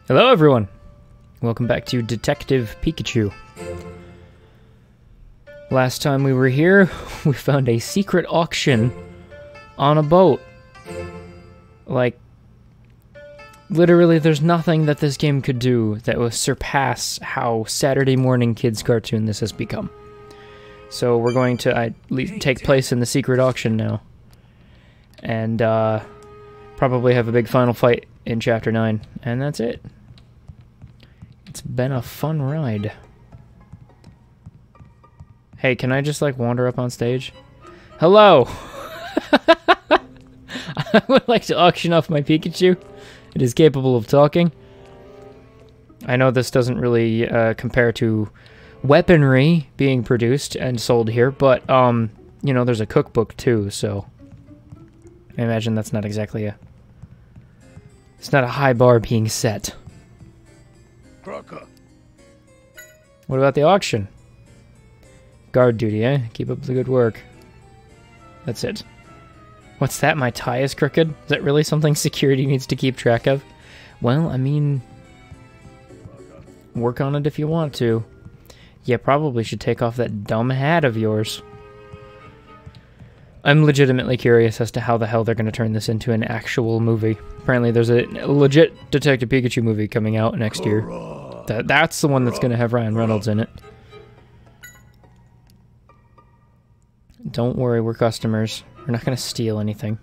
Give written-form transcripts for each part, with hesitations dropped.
Hello everyone! Welcome back to Detective Pikachu. Last time we were here, we found a secret auction on a boat. Like, literally there's nothing that this game could do that will surpass how Saturday morning kids cartoon this has become. So we're going to take place in the secret auction now. And probably have a big final fight in Chapter 9. And that's it. It's been a fun ride. Hey, can I just, like, wander up on stage? Hello! I would like to auction off my Pikachu. It is capable of talking. I know this doesn't really compare to weaponry being produced and sold here, but, you know, there's a cookbook too, so I imagine that's not exactly a... It's not a high bar being set. What about the auction? Guard duty, eh? Keep up the good work. That's it. What's that? My tie is crooked? Is that really something security needs to keep track of? Well, I mean... work on it if you want to. You probably should take off that dumb hat of yours. I'm legitimately curious as to how the hell they're going to turn this into an actual movie. Apparently there's a legit Detective Pikachu movie coming out next year. That's the one that's going to have Ryan Reynolds in it. Don't worry, we're customers. We're not going to steal anything.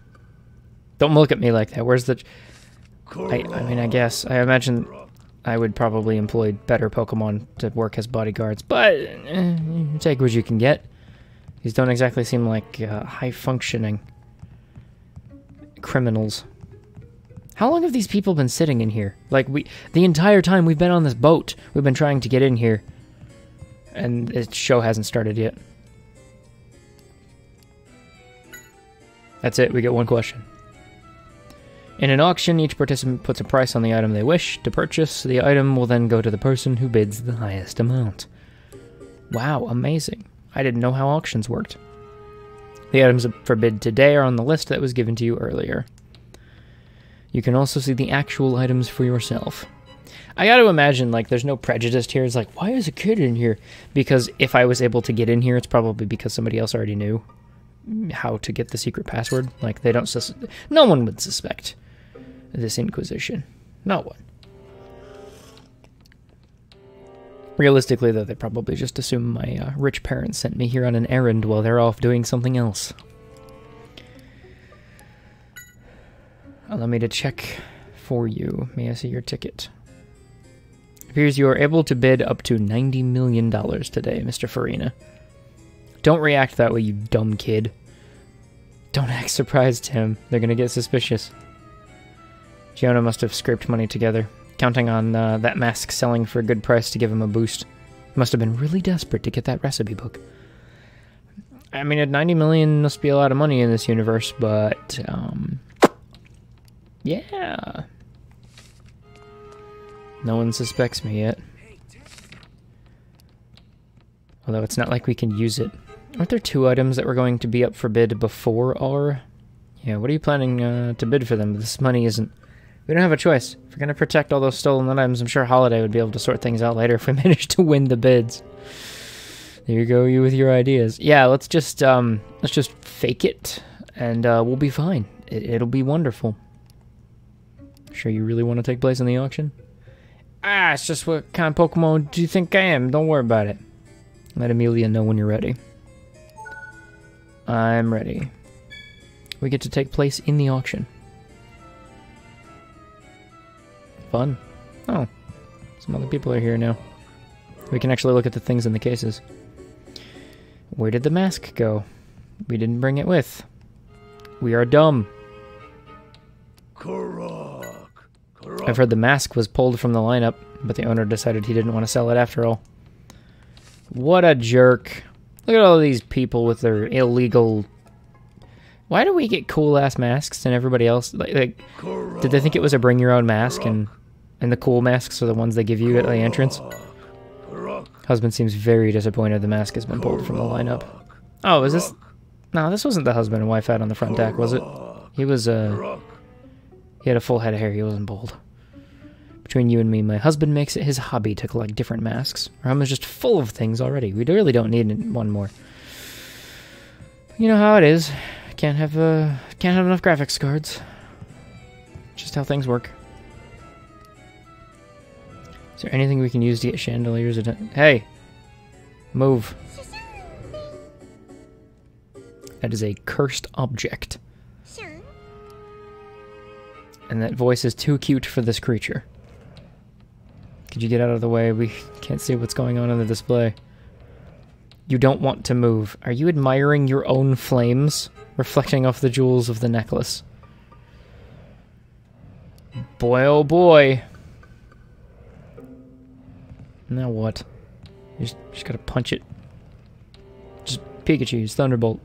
Don't look at me like that. Where's the... I mean, I guess. I imagine I would probably employ better Pokemon to work as bodyguards, but you take what you can get. These don't exactly seem like high-functioning criminals. How long have these people been sitting in here? Like, the entire time we've been on this boat, we've been trying to get in here. And the show hasn't started yet. That's it, we get one question. In an auction, each participant puts a price on the item they wish to purchase. The item will then go to the person who bids the highest amount. Wow, amazing. I didn't know how auctions worked. The items for bid today are on the list that was given to you earlier. You can also see the actual items for yourself. I gotta imagine, like, there's no prejudice here. It's like, why is a kid in here? Because if I was able to get in here, it's probably because somebody else already knew how to get the secret password. Like, they don't no one would suspect this Inquisition. No one. Realistically, though, they probably just assume my rich parents sent me here on an errand while they're off doing something else. Allow me to check for you. May I see your ticket? It appears you are able to bid up to $90 million today, Mr. Farina. Don't react that way, you dumb kid. Don't act surprised, Tim. They're gonna get suspicious. Giona must have scraped money together, counting on that mask selling for a good price to give him a boost. He must have been really desperate to get that recipe book. I mean, at 90 million must be a lot of money in this universe, but, yeah. No one suspects me yet. Although it's not like we can use it. Aren't there 2 items that were going to be up for bid before our... Yeah, what are you planning to bid for them? This money isn't... We don't have a choice. If we're going to protect all those stolen items, I'm sure Holiday would be able to sort things out later if we manage to win the bids. There you go, you with your ideas. Yeah, let's just fake it, and we'll be fine. It'll be wonderful. Sure you really want to take place in the auction? Ah, it's just what kind of Pokemon do you think I am? Don't worry about it. Let Amelia know when you're ready. I'm ready. We get to take place in the auction. Fun. Oh, some other people are here now. We can actually look at the things in the cases. Where did the mask go? We didn't bring it with. We are dumb. I've heard the mask was pulled from the lineup, but the owner decided he didn't want to sell it after all. What a jerk. Look at all these people with their illegal... Why do we get cool-ass masks and everybody else... Like, did they think it was a bring-your-own mask and the cool masks are the ones they give you at the entrance? Husband seems very disappointed the mask has been pulled from the lineup. Oh, is this... No, this wasn't the husband and wife hat on the front deck, was it? He was, he had a full head of hair. He wasn't bald. Between you and me, my husband makes it his hobby to collect different masks. Our home is just full of things already. We really don't need one more. You know how it is. Can't have enough graphics cards. Just how things work. Is there anything we can use to get chandeliers? Hey! Move. That is a cursed object. And that voice is too cute for this creature. Could you get out of the way? We can't see what's going on in the display. You don't want to move. Are you admiring your own flames? Reflecting off the jewels of the necklace. Boy, oh boy. Now what? You just gotta punch it. Just Pikachu's Thunderbolt.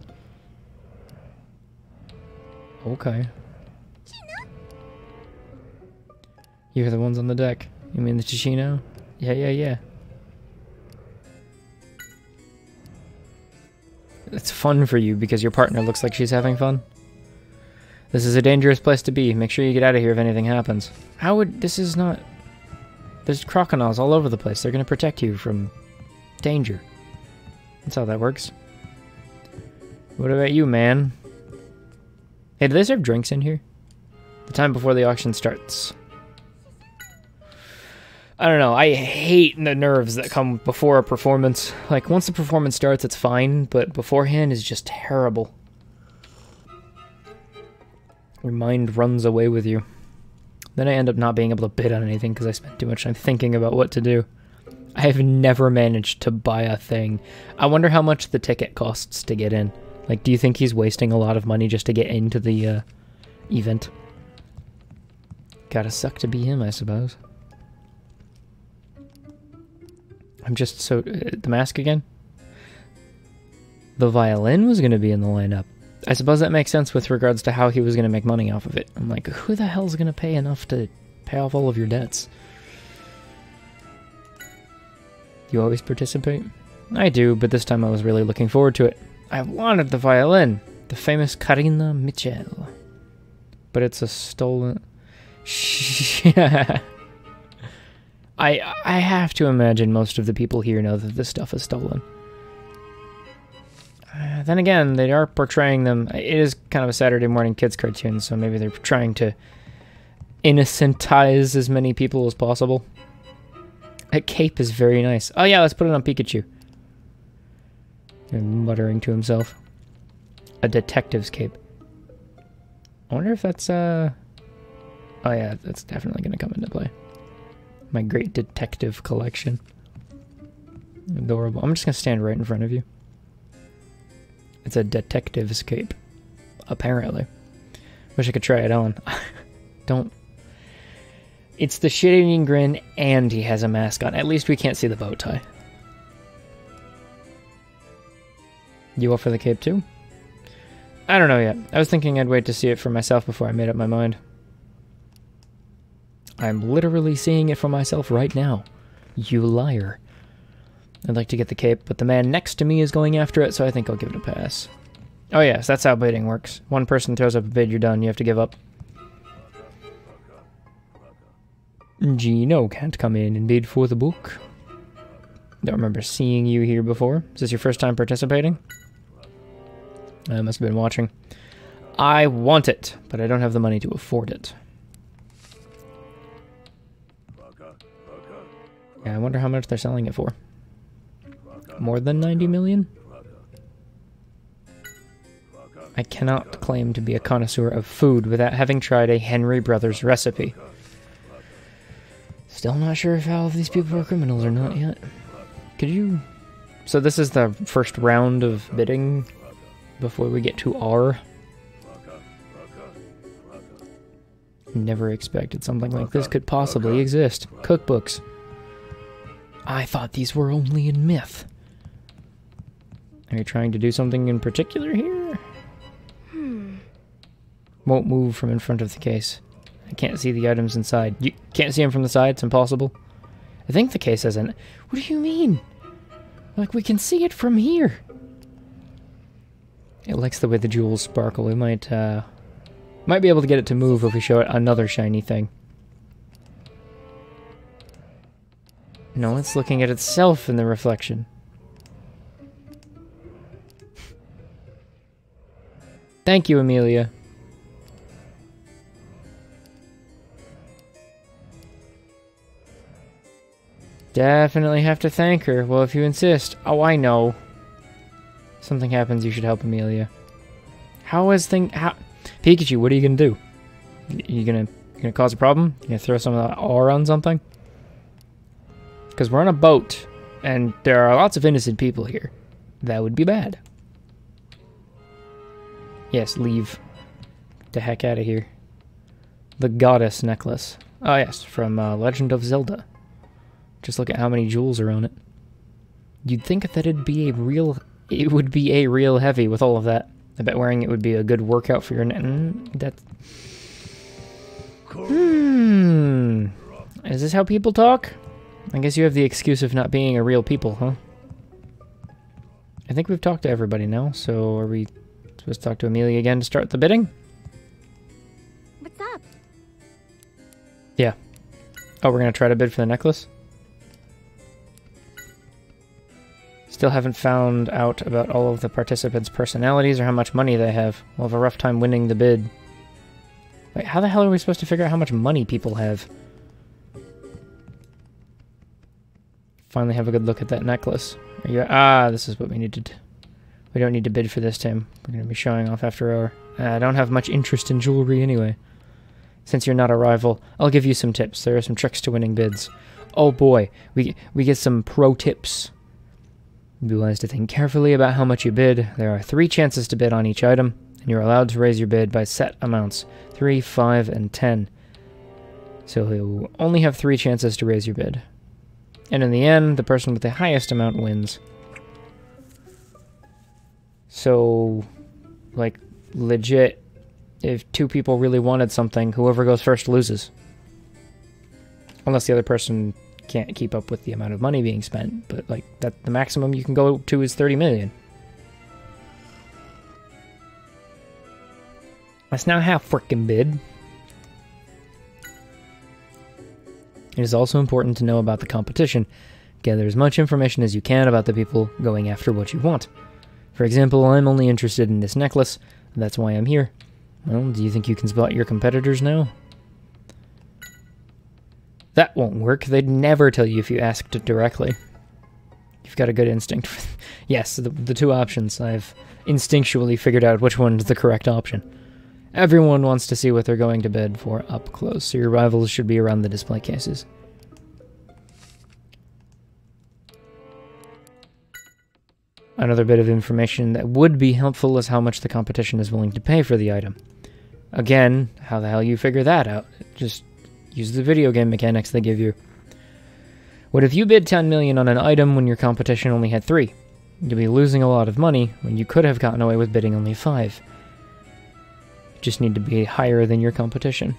Okay. You're the ones on the deck. You mean the Chichino? Yeah. It's fun for you because your partner looks like she's having fun. This is a dangerous place to be. Make sure you get out of here if anything happens. How would... This is not... There's crocodiles all over the place. They're going to protect you from danger. That's how that works. What about you, man? Hey, do they serve drinks in here? The time before the auction starts. I don't know. I hate the nerves that come before a performance. Like, once the performance starts, it's fine, but beforehand is just terrible. Your mind runs away with you. Then I end up not being able to bid on anything because I spent too much time thinking about what to do. I have never managed to buy a thing. I wonder how much the ticket costs to get in. Like, do you think he's wasting a lot of money just to get into the event? Gotta suck to be him, I suppose. I'm just so... the mask again? The violin was going to be in the lineup. I suppose that makes sense with regards to how he was going to make money off of it. I'm like, who the hell's going to pay enough to pay off all of your debts? You always participate? I do, but this time I was really looking forward to it. I wanted the violin. The famous Karina Mitchell. But it's a stolen... I have to imagine most of the people here know that this stuff is stolen. Then again, they are portraying them... It is kind of a Saturday morning kids cartoon, so maybe they're trying to innocentize as many people as possible. That cape is very nice. Oh yeah, let's put it on Pikachu. And muttering to himself. A detective's cape. I wonder if that's, Oh yeah, that's definitely going to come into play. My great detective collection. Adorable. I'm just going to stand right in front of you. It's a detective's cape. Apparently. Wish I could try it on. Don't. It's the shit-eating grin, and he has a mask on. At least we can't see the bow tie. You up for the cape too? I don't know yet. I was thinking I'd wait to see it for myself before I made up my mind. I'm literally seeing it for myself right now. You liar. I'd like to get the cape, but the man next to me is going after it, so I think I'll give it a pass. Oh yes, that's how bidding works. One person throws up a bid, you're done. You have to give up. Gino can't come in and bid for the book. Don't remember seeing you here before. Is this your first time participating? I must have been watching. I want it, but I don't have the money to afford it. Yeah, I wonder how much they're selling it for. More than 90 million? I cannot claim to be a connoisseur of food without having tried a Henry Brothers recipe. Still not sure if all of these people are criminals or not yet. Could you... So this is the first round of bidding before we get to R. Never expected something like this could possibly exist. Cookbooks. I thought these were only in myth. Are you trying to do something in particular here? Won't move from in front of the case. I can't see the items inside. You can't see them from the side? It's impossible? I think the case has an... What do you mean? Like, we can see it from here. It likes the way the jewels sparkle. We might be able to get it to move if we show it another shiny thing. No, it's looking at itself in the reflection. Thank you, Amelia. Definitely have to thank her. Well, if you insist. Oh, I know. Something happens, you should help Amelia. How? Pikachu, what are you gonna do? You gonna cause a problem? You gonna throw some of that ore on something? Because we're on a boat, and there are lots of innocent people here. That would be bad. Yes, leave the heck out of here. The goddess necklace. Oh yes, from Legend of Zelda. Just look at how many jewels are on it. You'd think that it would be a real heavy with all of that. I bet wearing it would be a good workout for your neck. Is this how people talk? I guess you have the excuse of not being a real people, huh? I think we've talked to everybody now, so are we supposed to talk to Amelia again to start the bidding? What's up? Yeah. Oh, we're gonna try to bid for the necklace? Still haven't found out about all of the participants' personalities or how much money they have. We'll have a rough time winning the bid. Wait, how the hell are we supposed to figure out how much money people have? Finally have a good look at that necklace. This is what we needed. We don't need to bid for this, Tim. We're going to be showing off after our... I don't have much interest in jewelry anyway. Since you're not a rival, I'll give you some tips. There are some tricks to winning bids. Oh boy, we get some pro tips. Be wise to think carefully about how much you bid. There are 3 chances to bid on each item, and you're allowed to raise your bid by set amounts. 3, 5, and 10. So you only have 3 chances to raise your bid. And in the end, the person with the highest amount wins. So, like, legit, if 2 people really wanted something, whoever goes first loses. Unless the other person can't keep up with the amount of money being spent, but like that, the maximum you can go to is 30 million. That's not how frickin' bid. It is also important to know about the competition. Gather as much information as you can about the people going after what you want. For example, I'm only interested in this necklace, and that's why I'm here. Well, do you think you can spot your competitors now? That won't work. They'd never tell you if you asked it directly. You've got a good instinct. Yes, the 2 options. I've instinctually figured out which one's the correct option. Everyone wants to see what they're going to bid for up close, so your rivals should be around the display cases. Another bit of information that would be helpful is how much the competition is willing to pay for the item. Again, how the hell you figure that out? Just use the video game mechanics they give you. What if you bid 10 million on an item when your competition only had 3? You'll be losing a lot of money when you could have gotten away with bidding only 5. You just need to be higher than your competition.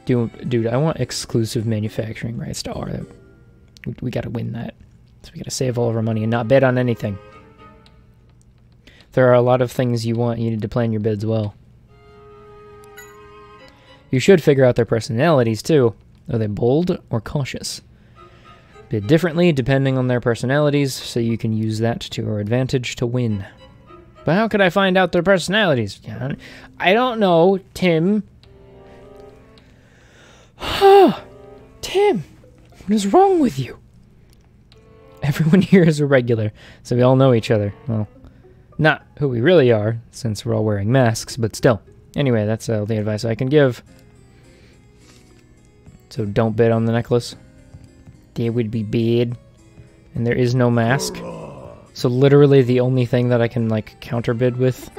Dude, I want exclusive manufacturing rights to R. We gotta win that. So we gotta save all of our money and not bid on anything. There are a lot of things you want. You need to plan your bids well. You should figure out their personalities, too. Are they bold or cautious? Bid differently depending on their personalities, so you can use that to your advantage to win. But how could I find out their personalities? I don't know, Tim. Tim, what is wrong with you? Everyone here is a regular, so we all know each other. Well, not who we really are, since we're all wearing masks, but still. Anyway, that's all the advice I can give. So don't bid on the necklace. There would be bid. And there is no mask. So literally the only thing that I can, like, counter bid with...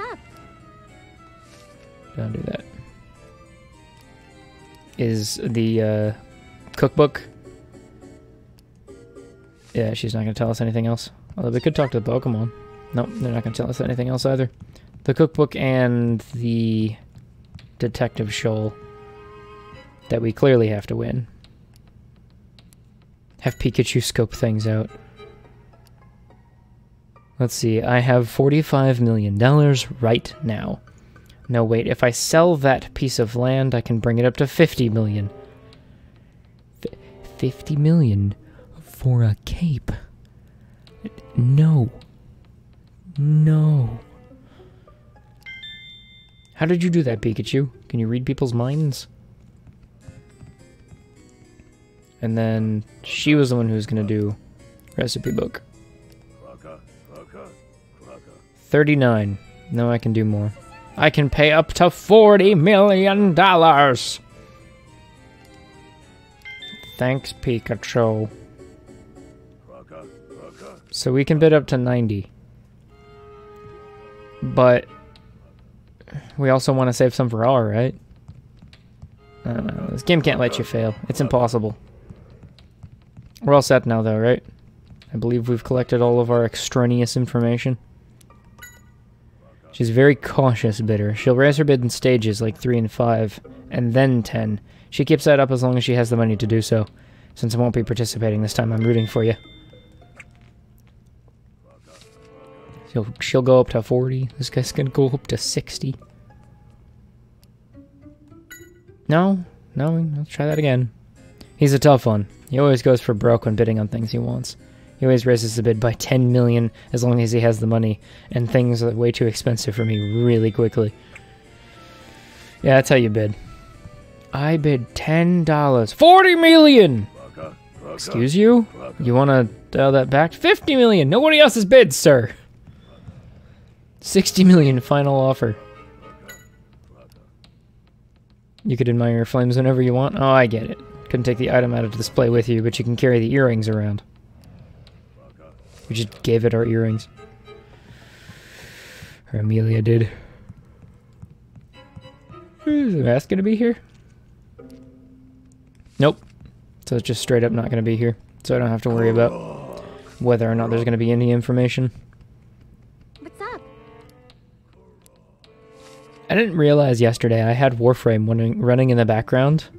Don't do that. Is the, cookbook. Yeah, she's not going to tell us anything else. Although we could talk to the Pokemon. Nope, they're not going to tell us anything else either. The cookbook and the detective shoal that we clearly have to win. Have Pikachu scope things out. Let's see, I have $45 million right now. No, wait, if I sell that piece of land, I can bring it up to $50 million. 50 million for a cape. No. No. How did you do that, Pikachu? Can you read people's minds? And then she was the one who was going to do recipe book. 39. No, I can do more. I can pay up to $40 million. Thanks, Pikachu. So we can bid up to 90. But we also want to save some for all, right? I don't know. This game can't let you fail. It's impossible. We're all set now, though, right? I believe we've collected all of our extraneous information. She's a very cautious bidder. She'll raise her bid in stages, like 3 and 5, and then 10. She keeps that up as long as she has the money to do so. Since I won't be participating this time, I'm rooting for you. She'll go up to 40. This guy's gonna go up to 60. No, let's try that again. He's a tough one. He always goes for broke when bidding on things he wants. He always raises the bid by 10 million as long as he has the money, and things are way too expensive for me really quickly. Yeah, that's how you bid. I bid $10. 40 million! Excuse you? You want to dial that back? 50 million! Nobody else has bid, sir! 60 million final offer. You could admire your flames whenever you want. Oh, I get it. Couldn't take the item out of display with you, but you can carry the earrings around. We just gave it our earrings. Or Amelia did. Is the mask gonna be here? Nope. So it's just straight up not gonna be here. So I don't have to worry about whether or not there's gonna be any information. What's up? I didn't realize yesterday I had Warframe running in the background.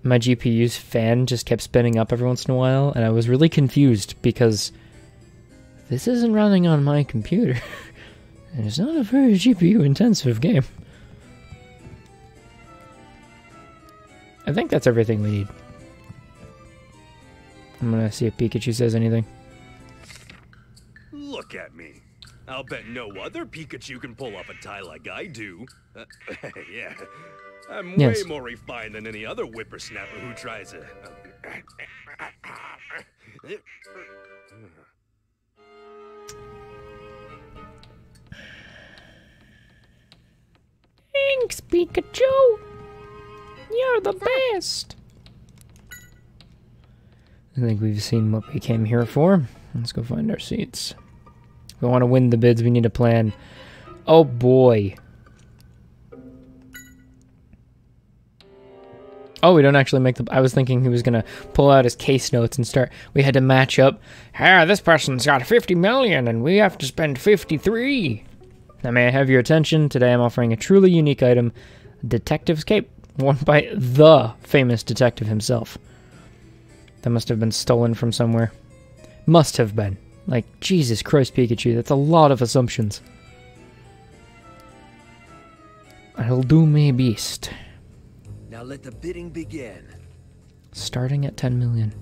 My GPU's fan just kept spinning up every once in a while, and I was really confused because this isn't running on my computer. And it's not a very GPU-intensive game. I think that's everything we need. I'm gonna see if Pikachu says anything. Look at me. I'll bet no other Pikachu can pull off a tie like I do. Yeah. I'm way more refined than any other whippersnapper who tries it. Thanks, Pikachu! You're the best! I think we've seen what we came here for. Let's go find our seats. If we want to win the bids, we need a plan. Oh boy. Oh, we don't actually make the... I was thinking he was going to pull out his case notes and start... We had to match up. Hey, this person's got 50 million and we have to spend 53. Now, may I have your attention? Today I'm offering a truly unique item. Detective's cape. Worn by the famous detective himself. That must have been stolen from somewhere. Must have been. Like, Jesus Christ, Pikachu. That's a lot of assumptions. I'll do my best. Now let the bidding begin. Starting at 10 million.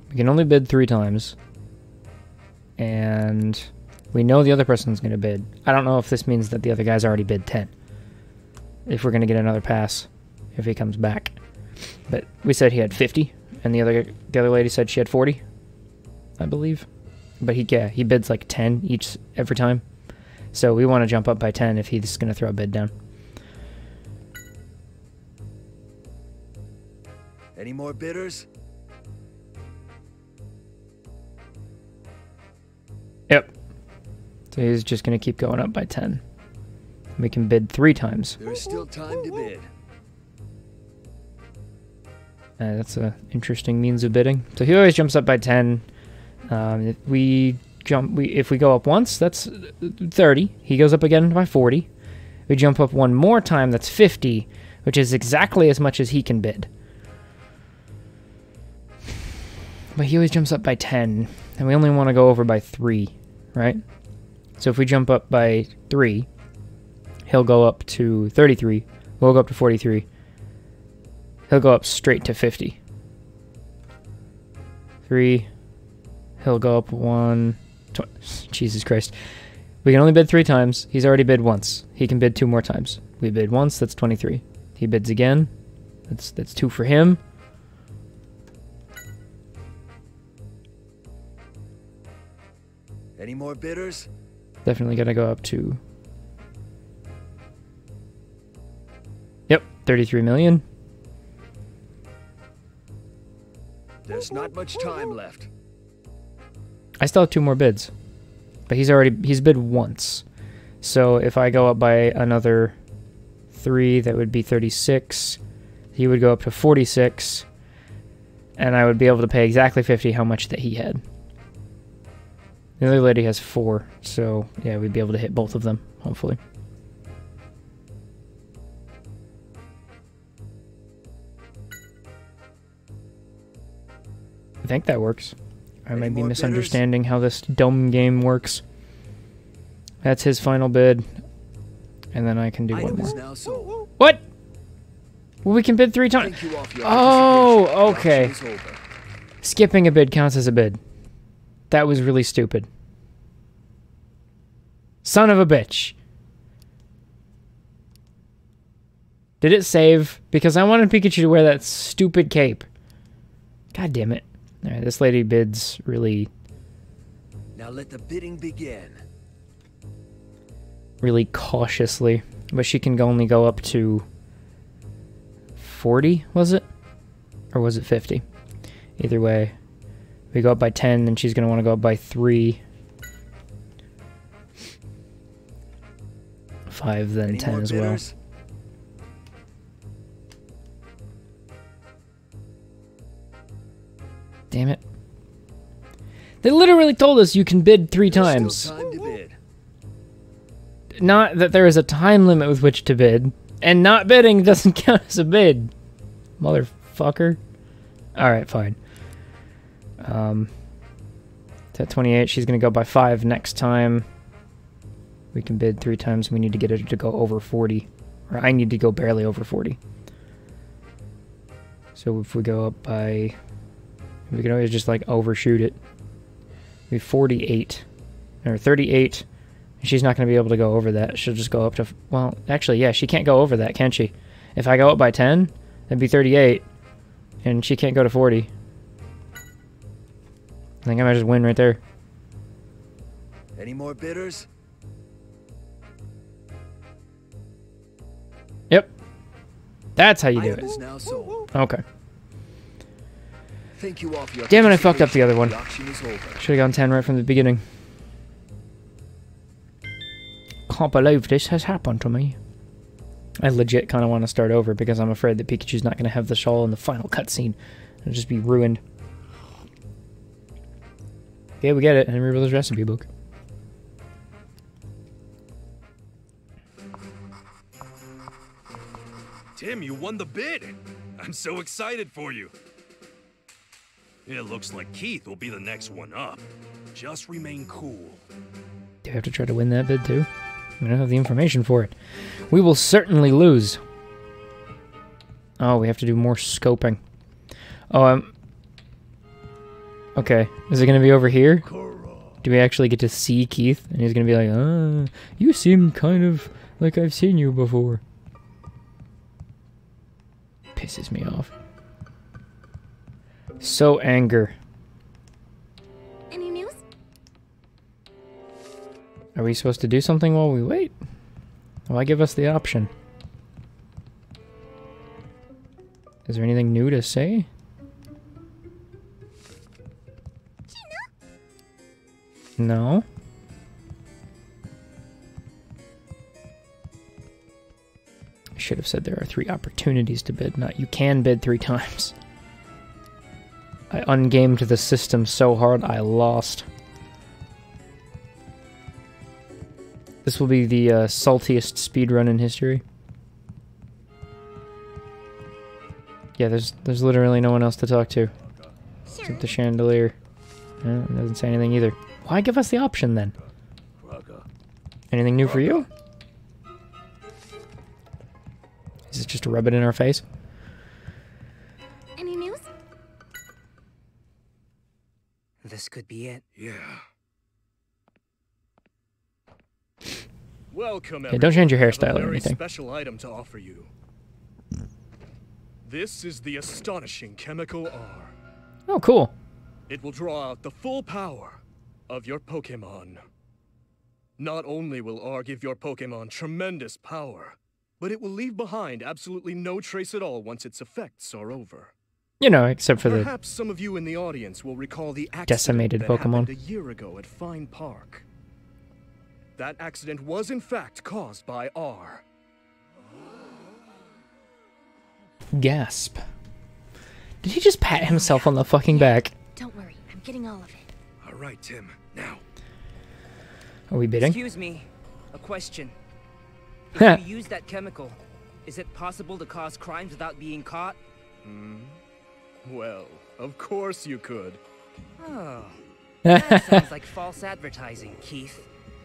We can only bid 3 times. And we know the other person's going to bid. I don't know if this means that the other guy's already bid 10. If we're going to get another pass. If he comes back. But we said he had 50. And the other lady said she had 40. I believe. But he bids like 10 every time. So we want to jump up by 10 if he's going to throw a bid down. Any more bidders? Yep. So he's just going to keep going up by 10. We can bid 3 times. There's still time to bid. That's an interesting means of bidding. So he always jumps up by 10. If we go up once, that's 30. He goes up again by 40. We jump up one more time, that's 50, which is exactly as much as he can bid. But he always jumps up by 10, and we only want to go over by 3, right? So if we jump up by 3, He'll go up to 33. We'll go up to 43. He'll go up straight to 50. 3. He'll go up 1. Jesus Christ. We can only bid 3 times. He's already bid once. He can bid 2 more times. We bid once, that's 23. He bids again. That's 2 for him. Any more bidders? Definitely gotta go up to... Yep, 33 million. There's not much time left. I still have 2 more bids. But he's bid once. So if I go up by another 3, that would be 36. He would go up to 46. And I would be able to pay exactly 50 how much that he had. The other lady has 4, so yeah, we'd be able to hit both of them, hopefully. I think that works. I might be misunderstanding how this dome game works. That's his final bid. And then I can do one more. What? Well, we can bid 3 times. Oh, okay. Skipping a bid counts as a bid. That was really stupid. Son of a bitch. Did it save? Because I wanted Pikachu to wear that stupid cape. God damn it. Alright, this lady bids really... Now let the bidding begin. Really cautiously. But she can only go up to... 40, was it? Or was it 50? Either way. We go up by 10, then she's going to want to go up by 3. 5, then 10 as well. Damn it. They literally told us you can bid 3 times. Not that there is a time limit with which to bid. And not bidding doesn't count as a bid. Motherfucker. Alright, fine. At 28, she's going to go by 5 next time. We can bid 3 times. We need to get her to go over 40. Or I need to go barely over 40. So if we go up by... We can always just, like, overshoot it. We have 48. Or 38. She's not going to be able to go over that. She'll just go up to... Well, actually, yeah, she can't go over that, can she? If I go up by 10, that'd be 38. And she can't go to 40. I think I might just win right there. Any more bidders? Yep. That's how you do it. Okay. Damn it, I fucked up the other one. Should have gone 10 right from the beginning. Can't believe this has happened to me. I legit kind of want to start over because I'm afraid that Pikachu's not going to have the shawl in the final cutscene. It'll just be ruined. Yeah, we get it. Henry Brothers recipe book. Tim, you won the bid. I'm so excited for you. It looks like Keith will be the next one up. Just remain cool. Do we have to try to win that bid too? I don't have the information for it. We will certainly lose. Oh, we have to do more scoping. Oh, okay. Is it going to be over here? Do we actually get to see Keith? And he's going to be like, you seem kind of like I've seen you before. Pisses me off. So anger. Any news? Are we supposed to do something while we wait? Why give us the option? Is there anything new to say? No? I should have said there are 3 opportunities to bid, not you can bid 3 times. I ungamed the system so hard I lost. This will be the saltiest speedrun in history. Yeah, there's literally no one else to talk to. Except the chandelier. It doesn't say anything either. Why give us the option then? Anything new for you? just to rub it in our face. Any news? This could be it. Yeah. Welcome, Hey, don't change your everyone. hairstyle I have a or very anything. special item to offer you. This is the astonishing chemical R. Oh, cool. It will draw out the full power of your Pokémon. Not only will R give your Pokémon tremendous power, but it will leave behind absolutely no trace at all once its effects are over. You know, except for the Perhaps some of you in the audience will recall the accident decimated that Pokémon. happened a year ago at Fine Park. That accident was in fact caused by R. gasp. Did he just pat himself on the fucking back? Don't worry, I'm getting all of it. All right, Tim. Now. Are we bidding? Excuse me, a question. If you use that chemical, is it possible to cause crimes without being caught? Well, of course you could. Oh, that sounds like false advertising, Keith.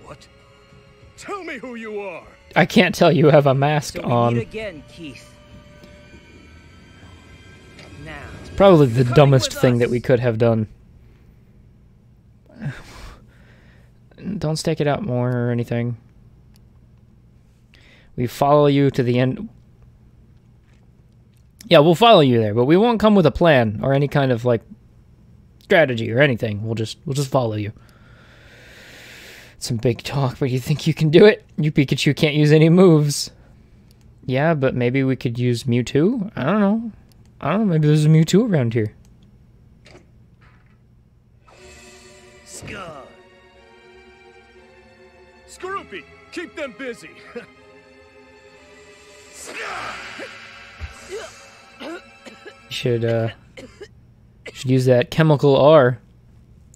What? Tell me who you are. I can't tell you have a mask So we on. meet again, Keith. Now, Probably the coming dumbest with thing us. that we could have done. Don't stake it out more or anything. We follow you to the end. Yeah, we'll follow you there, but we won't come with a plan or any kind of like strategy or anything. We'll just follow you. Some big talk, but you think you can do it? You Pikachu can't use any moves. Yeah, but maybe we could use Mewtwo? I don't know. Maybe there's a Mewtwo around here. Scar. Skorupi, keep them busy. Should use that chemical R.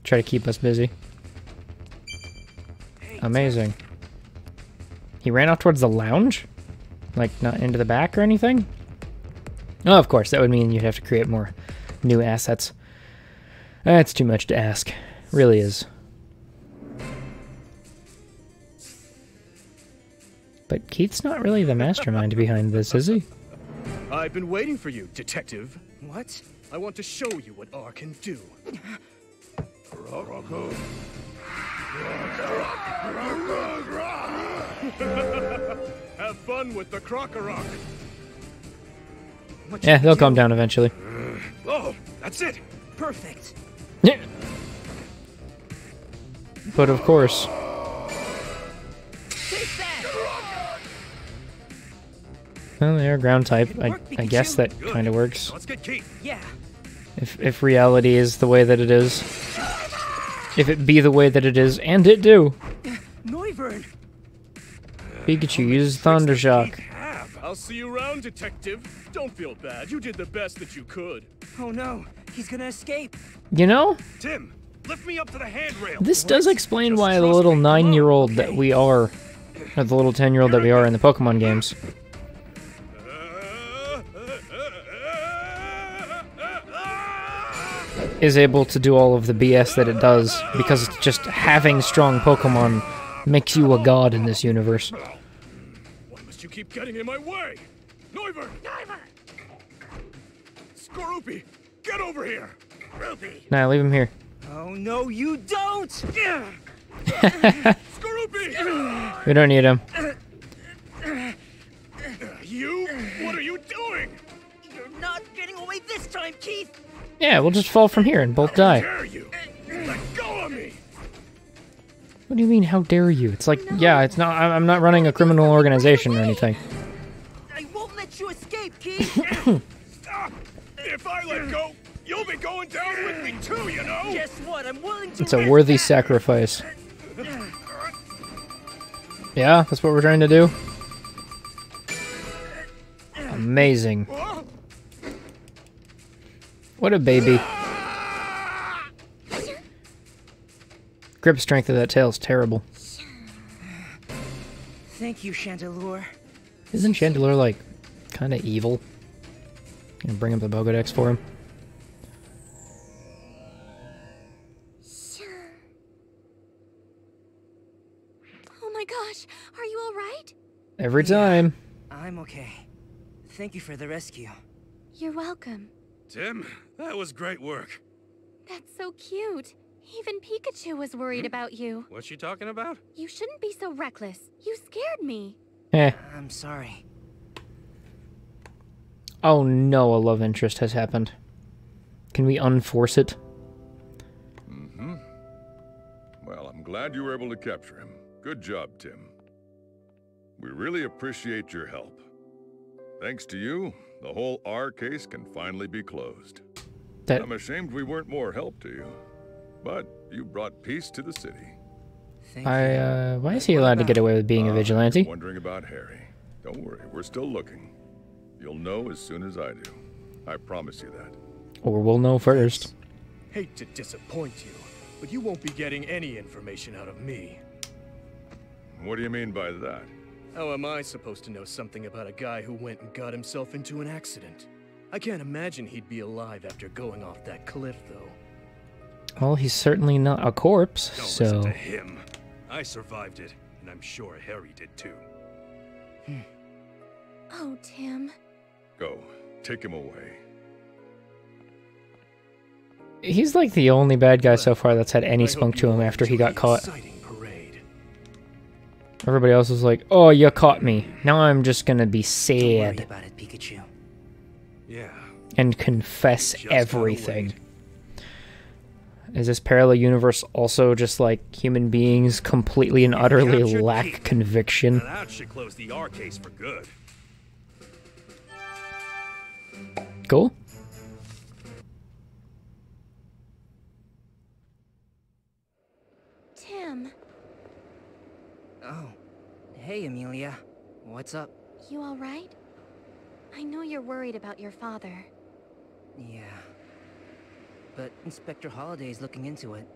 Try to keep us busy. Amazing. He ran off towards the lounge? Like, not into the back or anything? Oh, of course, that would mean you'd have to create more new assets. That's too much to ask. Really is. But Keith's not really the mastermind behind this, is he? I've been waiting for you, detective. what? I want to show you what R can do. Have fun with the Krokorok. Yeah, they'll calm down eventually. Oh, that's it. Perfect. Yeah. But of course. Take that. Well, they are ground type. Good work, I guess Pikachu. that kind of works. Let's get Keith. Yeah. If reality is the way that it is. If it be the way that it is, and it do. Noivern. Pikachu uses Thunder Shock. I'll see you around, detective. Don't feel bad. You did the best that you could. Oh no, he's gonna escape. You know, Tim, lift me up to the handrail. this does explain Just why the trust little me. Come on. 9-year-old that we are, or the little 10-year-old that we are in the Pokemon games, is able to do all of the BS that it does, because it's just having strong Pokemon makes you a god in this universe. Why must you keep getting in my way? Noivern! Skorupi, get over here! Ruby! Nah, leave him here. Oh no, you don't! Skorupi! We don't need him. You? What are you doing? You're not getting away this time, Keith! Yeah, we'll just fall from here and both How die. dare you? Let go of me! What do you mean, how dare you? It's like, yeah, it's not. I'm not running a criminal organization or anything. I won't let you escape, Keith! Stop! If I let go, you'll be going down with me too, you know? Guess what? I'm willing to It's a worthy sacrifice. Yeah, that's what we're trying to do. Amazing. What a baby. Grip strength of that tail is terrible. Thank you, Chandelure. Isn't Chandelure, like, kind of evil? Gonna bring up the Pokedex for him. Oh my gosh, are you alright? Every time. I'm okay. Thank you for the rescue. You're welcome. Tim, that was great work. That's so cute. Even Pikachu was worried about you. What's she talking about? You shouldn't be so reckless. You scared me. Eh. I'm sorry. Oh no, a love interest has happened. Can we unforce it? Mm-hmm. Well, I'm glad you were able to capture him. Good job, Tim. We really appreciate your help. Thanks to you, the whole R case can finally be closed. I'm ashamed we weren't more help to you, but you brought peace to the city. Thank you. Why is he allowed to get away with being a vigilante? You're wondering about Harry. Don't worry, we're still looking. You'll know as soon as I do. I promise you that. Or we'll know first. Hate to disappoint you, but you won't be getting any information out of me. What do you mean by that? How am I supposed to know something about a guy who went and got himself into an accident? I can't imagine he'd be alive after going off that cliff, though. Well, he's certainly not a corpse, Don't so... listen to him. I survived it, and I'm sure Harry did too. Oh, Tim. Go. Take him away. He's like the only bad guy so far that's had any spunk to him after he got caught. Exciting parade. Everybody else is like, oh, you caught me. Now I'm just gonna be Don't worry sad about it, Pikachu. Yeah. and confess Just gotta everything. wait. Is this parallel universe also just like human beings completely and utterly captured lack Keith. conviction? Now that should close the R case for good. Cool. Tim, Oh. Hey, Amelia. What's up? you alright? I know you're worried about your father. Yeah. But Inspector Holliday's looking into it.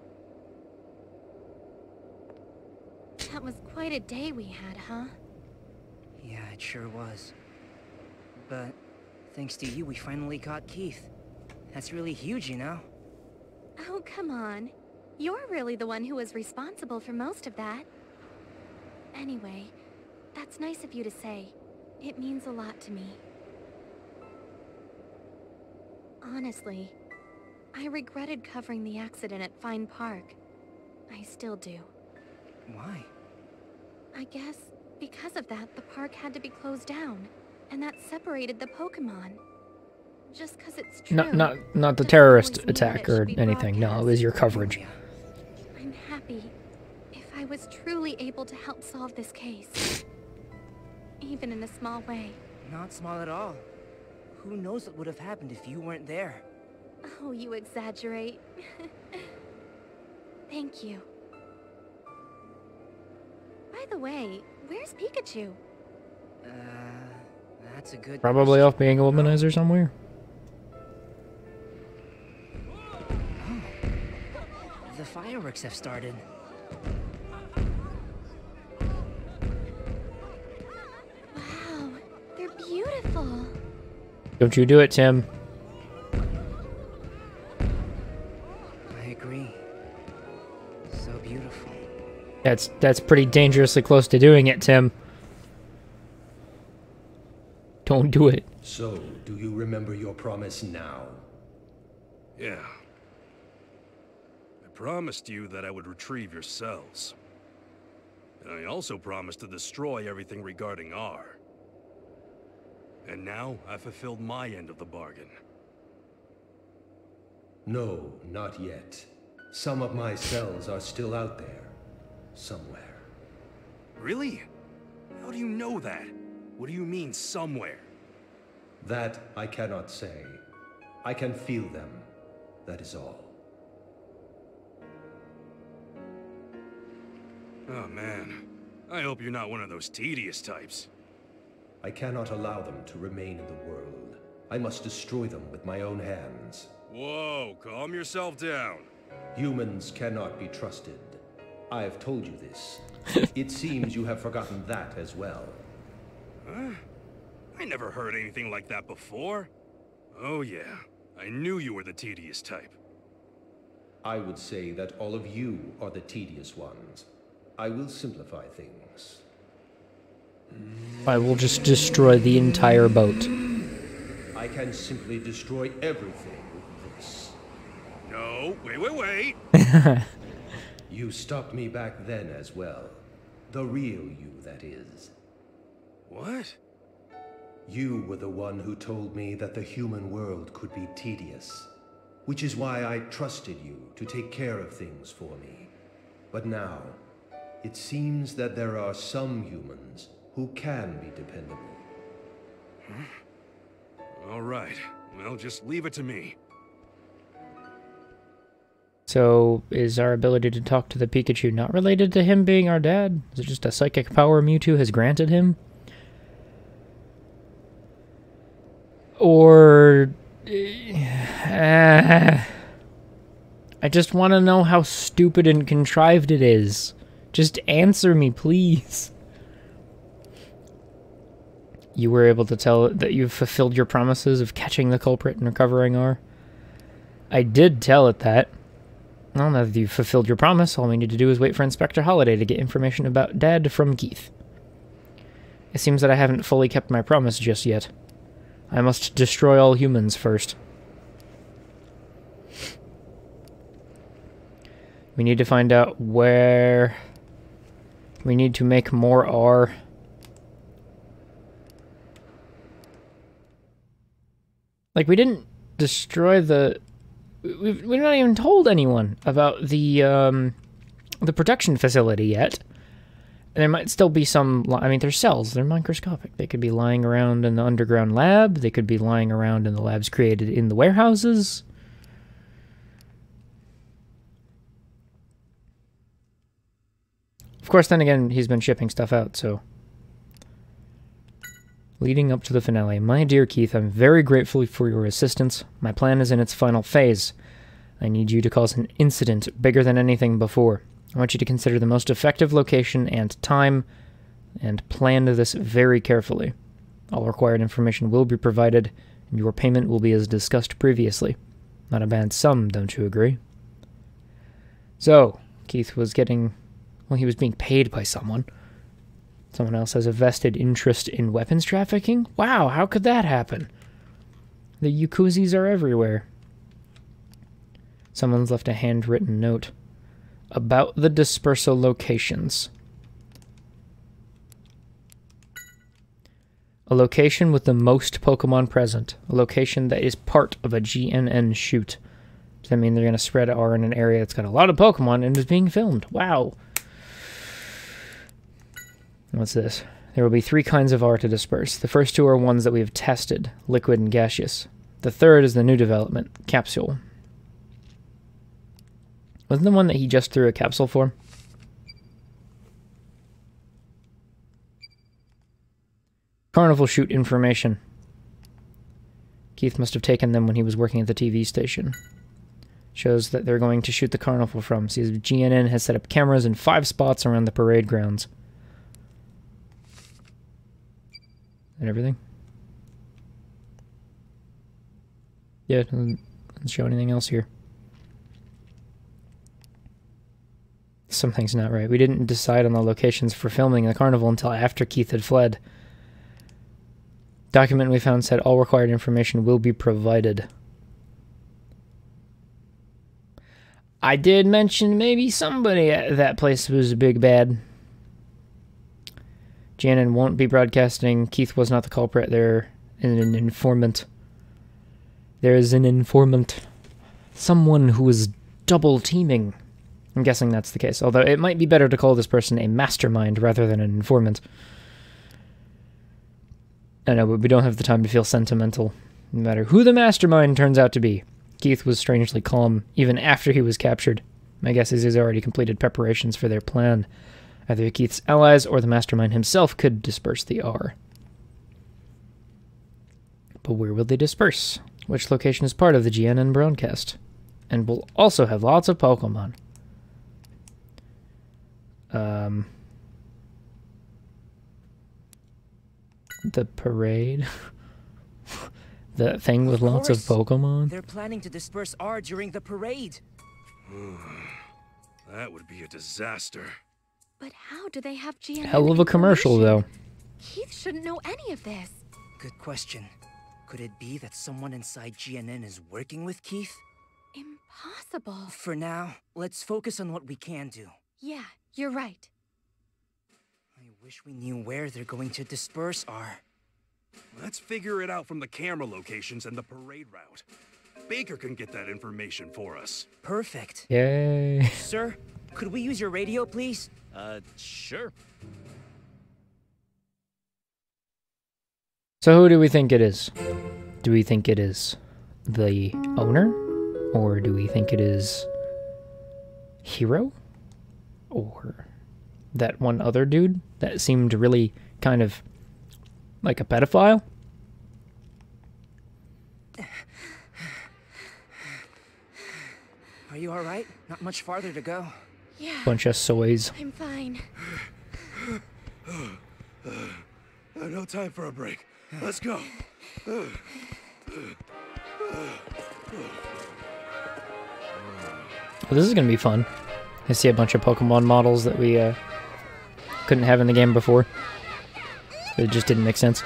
That was quite a day we had, huh? Yeah, it sure was. But thanks to you, we finally caught Keith. That's really huge, you know? Oh, come on. You're really the one who was responsible for most of that. Anyway, that's nice of you to say. It means a lot to me. Honestly, I regretted covering the accident at Fine Park. I still do. Why? I guess because of that, the park had to be closed down, and that separated the Pokemon. Just because it's true. Not the doesn't terrorist always mean attack it or should be anything. No, it broadcast. was your coverage. Yeah. I'm happy if I was truly able to help solve this case. Even in a small way. Not small at all. Who knows what would have happened if you weren't there? Oh, you exaggerate. Thank you. By the way, where's Pikachu? That's a good Probably off being a womanizer somewhere. The fireworks have started. Wow, they're beautiful. Don't you do it, Tim. I agree. So beautiful. That's pretty dangerously close to doing it, Tim. Don't do it. So, do you remember your promise now? Yeah. I promised you that I would retrieve your cells. And I also promised to destroy everything regarding R. And now I've fulfilled my end of the bargain. No, not yet. Some of my cells are still out there. Somewhere. Really? How do you know that? What do you mean, somewhere? That I cannot say. I can feel them. That is all. Oh man, I hope you're not one of those tedious types. I cannot allow them to remain in the world. I must destroy them with my own hands. Whoa, calm yourself down. Humans cannot be trusted. I have told you this. It seems you have forgotten that as well. Huh? I never heard anything like that before. Oh yeah, I knew you were the tedious type. I would say that all of you are the tedious ones. I will simplify things. I will just destroy the entire boat. I can simply destroy everything with this. No, wait. You stopped me back then as well. The real you, that is. What? You were the one who told me that the human world could be tedious, which is why I trusted you to take care of things for me. But now, it seems that there are some humans who can be dependable. All right. Well, just leave it to me. So, is our ability to talk to the Pikachu not related to him being our dad? Is it just a psychic power Mewtwo has granted him? Or... I just want to know how stupid and contrived it is. Just answer me, please. You were able to tell it that you've fulfilled your promises of catching the culprit and recovering R. I did tell it that. Well, now that you've fulfilled your promise, all we need to do is wait for Inspector Holliday to get information about Dad from Keith. It seems that I haven't fully kept my promise just yet. I must destroy all humans first. We need to find out where... We need to make more R. Like, we didn't destroy the... We're not even told anyone about the production facility yet. There might still be some... I mean, they're cells. They're microscopic. They could be lying around in the underground lab. They could be lying around in the labs created in the warehouses. Of course, then again, he's been shipping stuff out, so... Leading up to the finale. My dear Keith, I'm very grateful for your assistance. My plan is in its final phase. I need you to cause an incident bigger than anything before. I want you to consider the most effective location and time, and plan this very carefully. All required information will be provided, and your payment will be as discussed previously. Not a bad sum, don't you agree? So, Keith was getting... Well, he was being paid by someone. Someone else has a vested interest in weapons trafficking? Wow, how could that happen? The Yakuzis are everywhere. Someone's left a handwritten note about the dispersal locations. A location with the most Pokemon present. A location that is part of a GNN shoot. Does that mean they're going to spread R in an area that's got a lot of Pokemon and is being filmed? Wow. What's this? There will be 3 kinds of R to disperse. The first 2 are ones that we have tested, liquid and gaseous. The third is the new development, capsule. Wasn't the one that he just threw a capsule for? Carnival shoot information. Keith must have taken them when he was working at the TV station. Shows that they're going to shoot the carnival from. See, GNN has set up cameras in 5 spots around the parade grounds. And everything? Yeah, it doesn't show anything else here. Something's not right. We didn't decide on the locations for filming the carnival until after Keith had fled. Document we found said all required information will be provided. I did mention maybe somebody at that place was a big bad. Janon won't be broadcasting. Keith was not the culprit. There is an informant. There is an informant. Someone who is double teaming. I'm guessing that's the case. Although it might be better to call this person a mastermind rather than an informant. I know, but we don't have the time to feel sentimental. No matter who the mastermind turns out to be. Keith was strangely calm, even after he was captured. My guess is he's already completed preparations for their plan. Either Keith's allies or the mastermind himself could disperse the R. But where will they disperse? Which location is part of the GNN broadcast? And will also have lots of Pokemon. The parade? The thing with lots of Pokemon? They're planning to disperse R during the parade. That would be a disaster. But how do they have GNN Hell of a commercial, though. Keith shouldn't know any of this. Good question. Could it be that someone inside GNN is working with Keith? Impossible. For now, let's focus on what we can do. Yeah, you're right. I wish we knew where they're going to disperse our... Let's figure it out from the camera locations and the parade route. Baker can get that information for us. Perfect. Yay. Sir, could we use your radio, please? Sure. So who do we think it is? Do we think it is the owner? Or do we think it is Hero? Or that one other dude that seemed really kind of like a pedophile? Are you alright? Not much farther to go. Yeah. Bunch of soys. I'm fine. No time for a break. Let's go. Well, this is gonna be fun. I see a bunch of Pokemon models that we couldn't have in the game before. It just didn't make sense.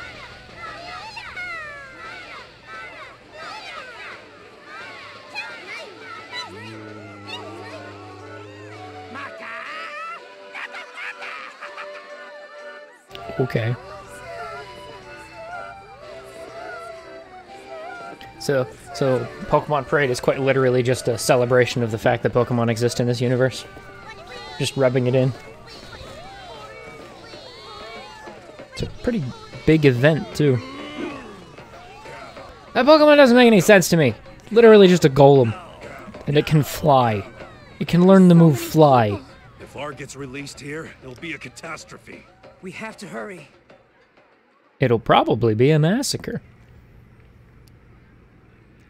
Okay. So Pokemon Parade is quite literally just a celebration of the fact that Pokemon exist in this universe. Just rubbing it in. It's a pretty big event, too. That Pokemon doesn't make any sense to me. Literally just a golem. And it can fly. It can learn the move Fly. If R gets released here, it'll be a catastrophe. We have to hurry. It'll probably be a massacre.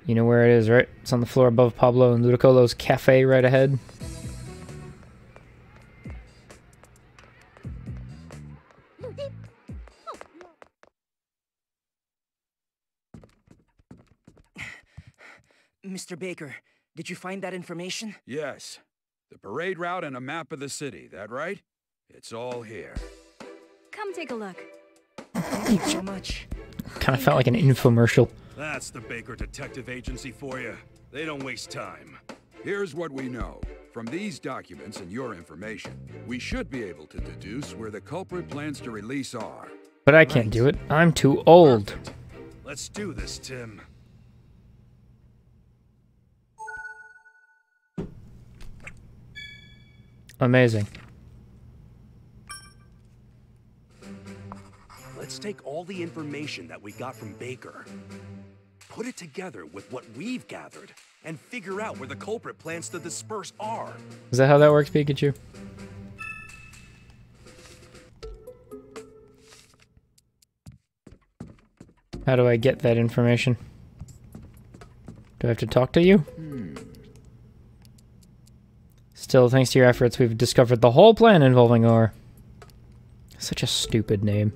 You know where it is, right? It's on the floor above Pablo and Ludicolo's cafe right ahead. Mr. Baker, did you find that information? Yes. The parade route and a map of the city, that right? It's all here. Come take a look. Thank you so much. Kind of felt like an infomercial. That's the Baker Detective Agency for you. They don't waste time. Here's what we know. From these documents and your information, we should be able to deduce where the culprit plans to release R. But I can't do it. I'm too old. Perfect. Let's do this, Tim. Amazing. Let's take all the information that we got from Baker, put it together with what we've gathered, and figure out where the culprit plans to disperse R. Is that how that works, Pikachu? How do I get that information? Do I have to talk to you? Still, thanks to your efforts, we've discovered the whole plan involving R. Such a stupid name.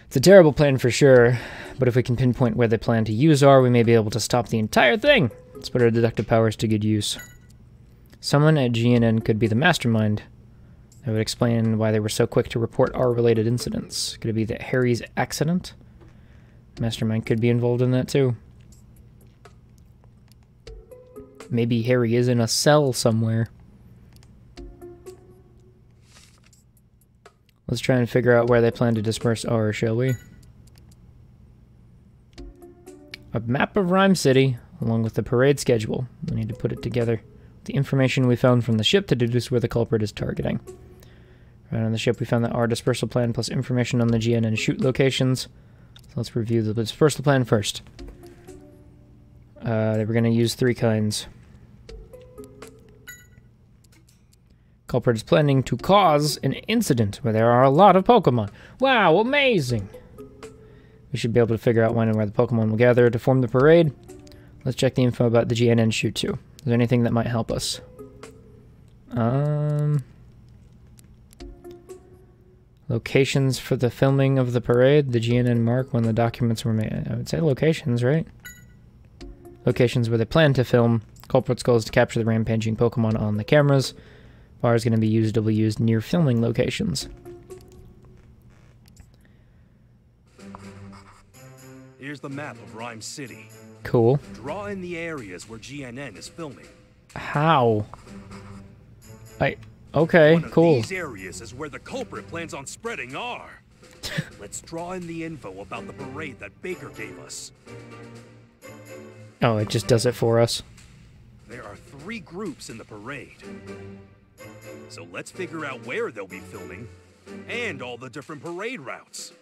It's a terrible plan for sure, but if we can pinpoint where they plan to use R, we may be able to stop the entire thing. Let's put our deductive powers to good use. Someone at GNN could be the mastermind. That would explain why they were so quick to report R-related incidents. Could it be that Harry's accident? Mastermind could be involved in that too. Maybe Harry is in a cell somewhere. Let's try and figure out where they plan to disperse R, shall we? A map of Rhyme City, along with the parade schedule. We need to put it together. The information we found from the ship to deduce where the culprit is targeting. Right on the ship, we found the R dispersal plan plus information on the GNN shoot locations. So let's review the dispersal plan first. They were going to use 3 kinds. Culprit is planning to cause an incident where there are a lot of Pokemon. Wow, amazing! We should be able to figure out when and where the Pokemon will gather to form the parade. Let's check the info about the GNN shoot too. Is there anything that might help us? Locations for the filming of the parade, the GNN mark when the documents were made. I would say locations, right? Locations where they plan to film. Culprit's goal is to capture the rampaging Pokemon on the cameras. Bar is going to be used near filming locations. here's the map of Rhyme City. Cool. Draw in the areas where GNN is filming. How? Okay, One of cool. these areas is where the culprit plans on spreading R. Let's draw in the info about the parade that Baker gave us. Oh, it just does it for us. There are 3 groups in the parade. So let's figure out where they'll be filming, and all the different parade routes.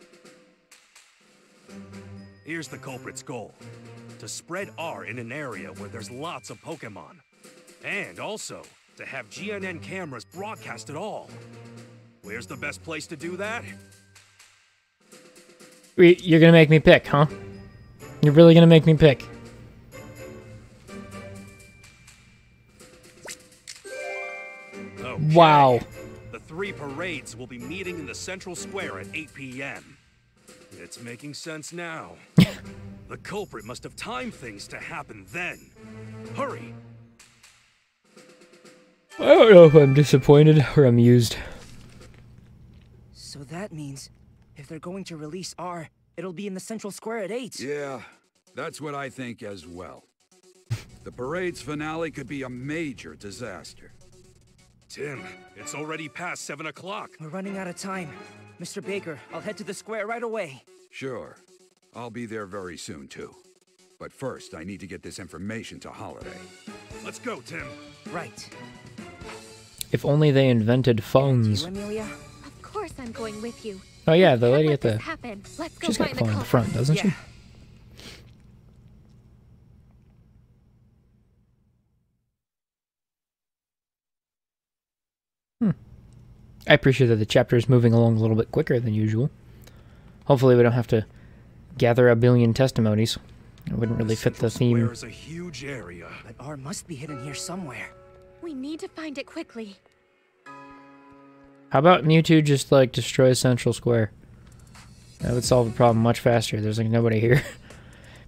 Here's the culprit's goal: to spread R in an area where there's lots of Pokemon. And also, to have GNN cameras broadcast it all. Where's the best place to do that? You're gonna make me pick, huh? You're really gonna make me pick. Okay. Wow. The 3 parades will be meeting in the central square at 8 p.m. It's making sense now. The culprit must have timed things to happen then. Hurry! I don't know if I'm disappointed or amused. So that means if they're going to release R, it'll be in the central square at 8. Yeah, that's what I think as well. The parade's finale could be a major disaster. Tim, it's already past 7 o'clock. We're running out of time. Mr. Baker, I'll head to the square right away. Sure. I'll be there very soon, too. But first, I need to get this information to Holiday. Let's go, Tim. Right. If only they invented phones. You, Amelia? Of course I'm going with you. Oh yeah, the Can't lady let at the... this happen. Let's go She's got a find phone the in the culprit. front, doesn't she? Yeah. I appreciate that the chapter is moving along a little bit quicker than usual. Hopefully we don't have to gather a billion testimonies. It wouldn't really fit the theme. Square is a huge area. But R must be hidden here somewhere. We need to find it quickly. How about Mewtwo just, like, destroys Central Square? That would solve the problem much faster. There's, like, nobody here.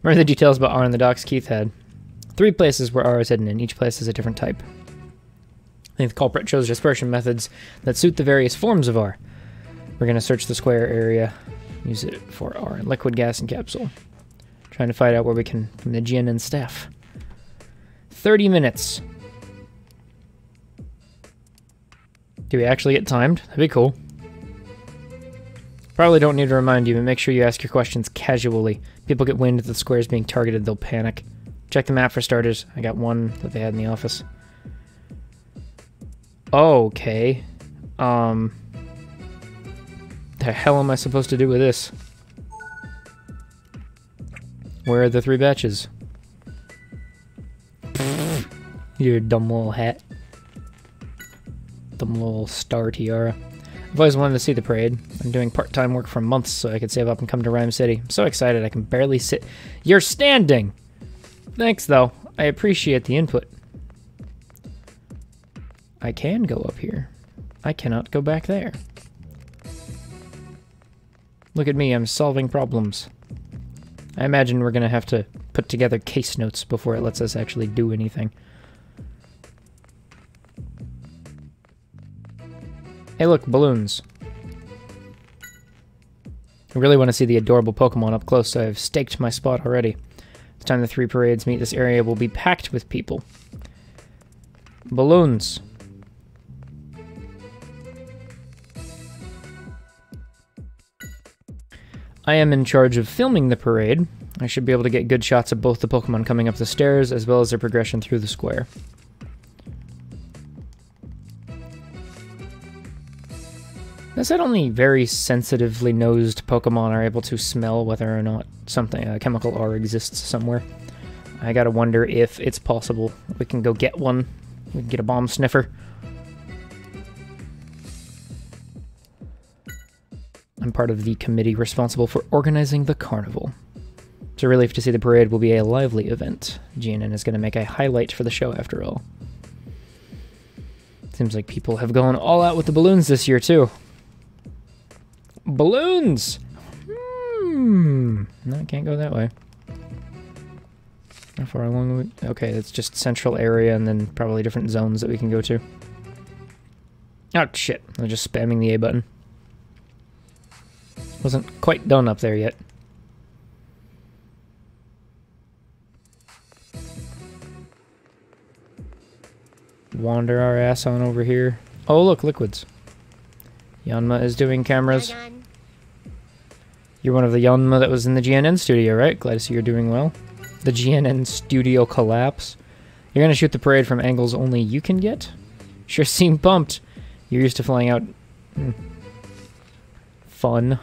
Remember the details about R in the docks Keith had? 3 places where R is hidden, and each place is a different type. I think the culprit chose dispersion methods that suit the various forms of R. We're going to search the square area, use it for R and liquid gas and capsule. Trying to find out where we can from the GNN staff. 30 minutes. Do we actually get timed? That'd be cool. Probably don't need to remind you, but make sure you ask your questions casually. People get wind that the square is being targeted, they'll panic. Check the map for starters. I got one that they had in the office. Okay. The hell am I supposed to do with this? Where are the 3 batches? Your dumb little hat. Dumb little star tiara. I've always wanted to see the parade. I'm doing part-time work for months so I could save up and come to Rhyme City. I'm so excited I can barely sit. You're standing! Thanks, though. I appreciate the input. I can go up here. I cannot go back there. Look at me, I'm solving problems. I imagine we're gonna have to put together case notes before it lets us actually do anything. Hey look, balloons. I really want to see the adorable Pokemon up close, so I've staked my spot already. The time the 3 parades meet, this area will be packed with people. Balloons. I am in charge of filming the parade. I should be able to get good shots of both the Pokemon coming up the stairs, as well as their progression through the square. Notice that only very sensitively nosed Pokemon are able to smell whether or not something, a chemical R exists somewhere. I gotta wonder if it's possible we can go get one. We can get a bomb sniffer. I'm part of the committee responsible for organizing the carnival. It's a relief to see the parade will be a lively event. GNN is going to make a highlight for the show after all. Seems like people have gone all out with the balloons this year too. Balloons! No, I can't go that way. How far along are we? Okay, that's just central area and then probably different zones that we can go to. Oh shit, I'm just spamming the A button. Wasn't quite done up there yet. wander our ass on over here. Oh, look, liquids. Yanma is doing cameras. You're one of the Yanma that was in the GNN studio, right? Glad to see you're doing well. The GNN studio collapse. You're gonna shoot the parade from angles only you can get? Sure seem pumped. You're used to flying out. Fun.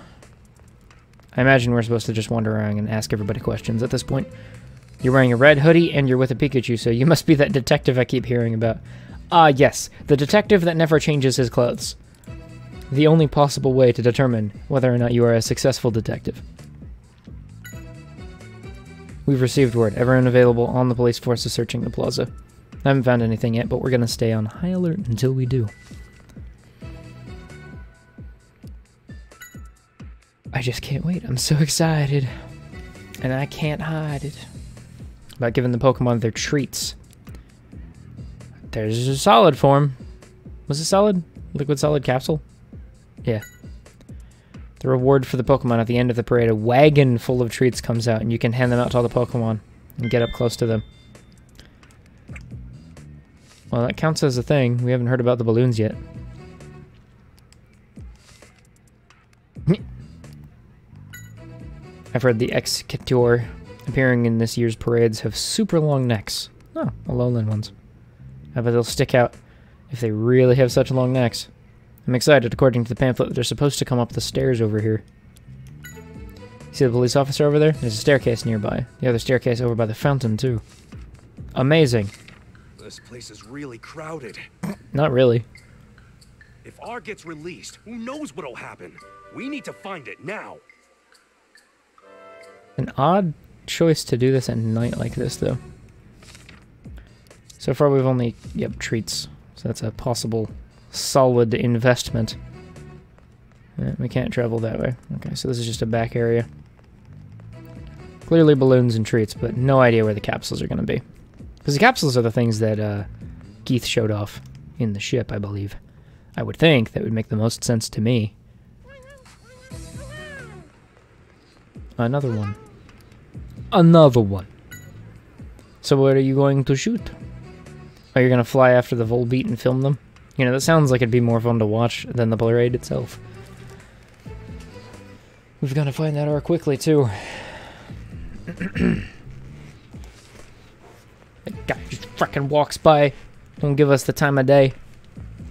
I imagine we're supposed to just wander around and ask everybody questions at this point. You're wearing a red hoodie and you're with a Pikachu, so you must be that detective I keep hearing about. Ah, yes. The detective that never changes his clothes. The only possible way to determine whether or not you are a successful detective. We've received word. Everyone available on the police force is searching the plaza. I haven't found anything yet, but we're going to stay on high alert until we do. I just can't wait. I'm so excited. And I can't hide it. About giving the Pokemon their treats. There's a solid form. Was it solid? Liquid solid capsule? Yeah. The reward for the Pokemon at the end of the parade, a wagon full of treats comes out, and you can hand them out to all the Pokemon and get up close to them. Well, that counts as a thing. We haven't heard about the balloons yet. I've heard the Executor appearing in this year's parades have super long necks. Oh, Alolan ones. I bet they'll stick out if they really have such long necks. I'm excited. According to the pamphlet, they're supposed to come up the stairs over here. See the police officer over there? There's a staircase nearby. The other staircase over by the fountain, too. Amazing. This place is really crowded. Not really. If R gets released, who knows what'll happen? We need to find it now. An odd choice to do this at night like this, though. So far we've only... Yep, treats. So that's a possible solid investment. We can't travel that way. Okay, so this is just a back area. Clearly balloons and treats, but no idea where the capsules are going to be. Because the capsules are the things that Keith showed off in the ship, I believe. I would think that would make the most sense to me. Another one. Another one. So what are you going to shoot? Are you going to fly after the Volbeat and film them? You know, that sounds like it'd be more fun to watch than the parade itself. We've got to find that out quickly, too. That guy just fucking walks by. Don't give us the time of day.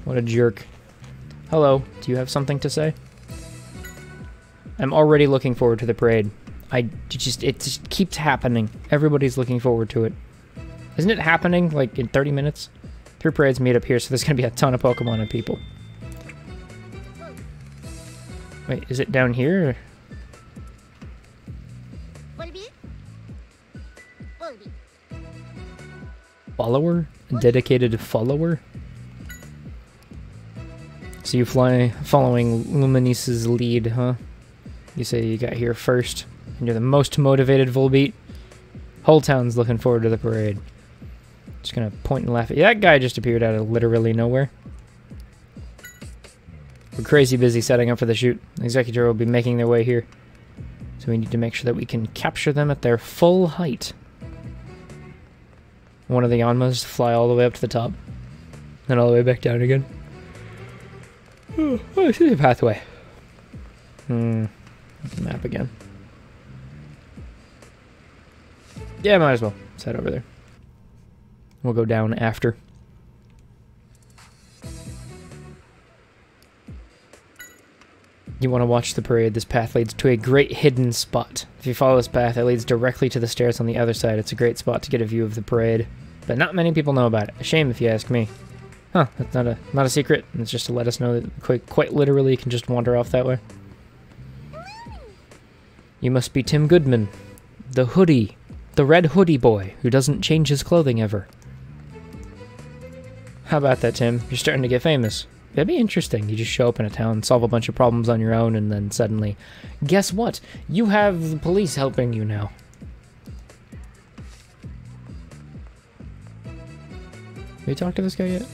What a jerk. Hello, do you have something to say? I'm already looking forward to the parade. It just keeps happening. Everybody's looking forward to it. Isn't it happening, like, in 30 minutes? 3 parades meet up here, so there's gonna be a ton of Pokemon and people. Wait, is it down here? Follower? A dedicated follower? So you fly following Luminice's lead, huh? You say you got here first, and you're the most motivated Volbeat. Whole town's looking forward to the parade. Just gonna point and laugh at you. That guy just appeared out of literally nowhere. We're crazy busy setting up for the shoot. The Executor will be making their way here. So we need to make sure that we can capture them at their full height. One of the Yanmas fly all the way up to the top. Then all the way back down again. Oh, I see the pathway. Map again. Yeah, might as well. Let's head over there. We'll go down after. You want to watch the parade? This path leads to a great hidden spot. If you follow this path, it leads directly to the stairs on the other side. It's a great spot to get a view of the parade. But not many people know about it. A shame if you ask me. Huh, that's not a secret. It's just to let us know that quite literally you can just wander off that way. You must be Tim Goodman. The hoodie. The red hoodie boy who doesn't change his clothing ever. How about that, Tim? You're starting to get famous. That'd be interesting. You just show up in a town, solve a bunch of problems on your own, and then suddenly, guess what? You have the police helping you now. Have you talked to this guy yet?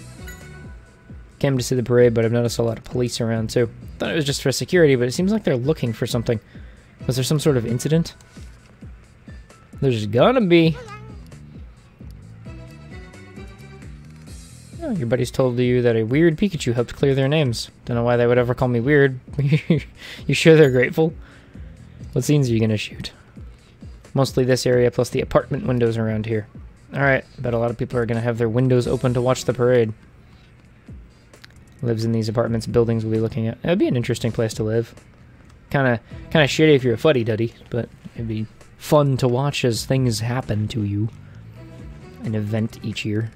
Came to see the parade, but I've noticed a lot of police around too. Thought it was just for security, but it seems like they're looking for something. Was there some sort of incident? There's gonna be. Oh, your buddies told you that a weird Pikachu helped clear their names. Don't know why they would ever call me weird. You sure they're grateful? What scenes are you gonna shoot? Mostly this area plus the apartment windows around here. Alright, bet a lot of people are gonna have their windows open to watch the parade. Lives in these apartments, buildings we'll be looking at. It'd be an interesting place to live. Kinda shitty if you're a fuddy-duddy, but it'd be fun to watch as things happen to you. An event each year.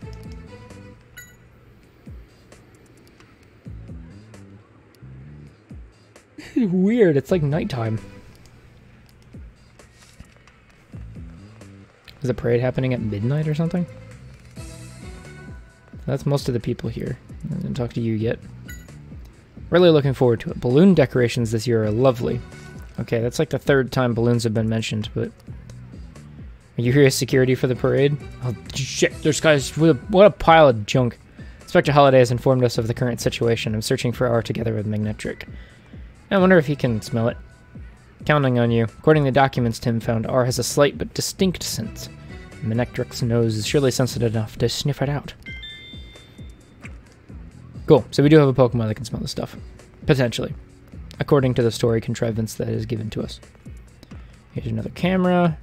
Weird, it's like nighttime. Is the parade happening at midnight or something? That's most of the people here. I didn't talk to you yet. Really looking forward to it. Balloon decorations this year are lovely. Okay, that's like the third time balloons have been mentioned, but... Are you here as security for the parade? Oh, shit, there's guys... What a pile of junk. Inspector Holiday has informed us of the current situation. I'm searching for R together with Magnetric. I wonder if he can smell it. Counting on you. According to the documents Tim found, R has a slight but distinct scent. Magnetric's nose is surely sensitive enough to sniff it out. Cool, so we do have a Pokemon that can smell this stuff. Potentially. According to the story contrivance that is given to us. Here's another camera.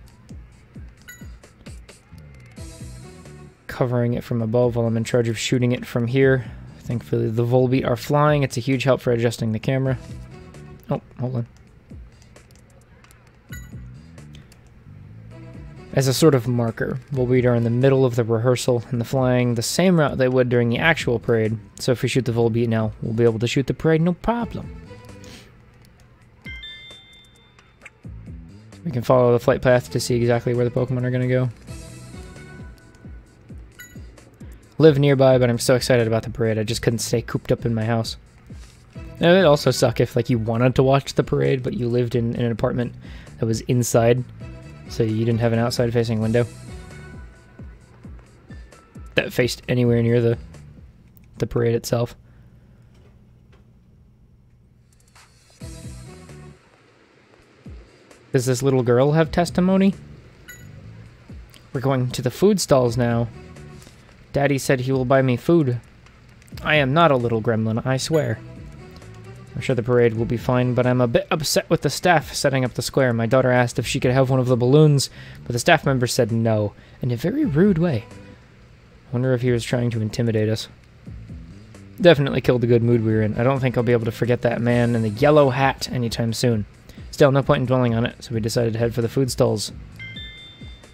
Covering it from above while I'm in charge of shooting it from here. Thankfully the Volbeat are flying. It's a huge help for adjusting the camera. Oh, hold on. As a sort of marker, Volbeat are in the middle of the rehearsal and the flying the same route they would during the actual parade. So if we shoot the Volbeat now, we'll be able to shoot the parade no problem. We can follow the flight path to see exactly where the Pokemon are going to go. Live nearby, but I'm so excited about the parade, I just couldn't stay cooped up in my house. And it'd also suck if like you wanted to watch the parade, but you lived in an apartment that was inside. So you didn't have an outside-facing window that faced anywhere near the parade itself. Does this little girl have testimony? We're going to the food stalls now. Daddy said he will buy me food. I am not a little gremlin, I swear. I'm sure the parade will be fine, but I'm a bit upset with the staff setting up the square. My daughter asked if she could have one of the balloons, but the staff member said no, in a very rude way. I wonder if he was trying to intimidate us. Definitely killed the good mood we were in. I don't think I'll be able to forget that man in the yellow hat anytime soon. Still, no point in dwelling on it, so we decided to head for the food stalls.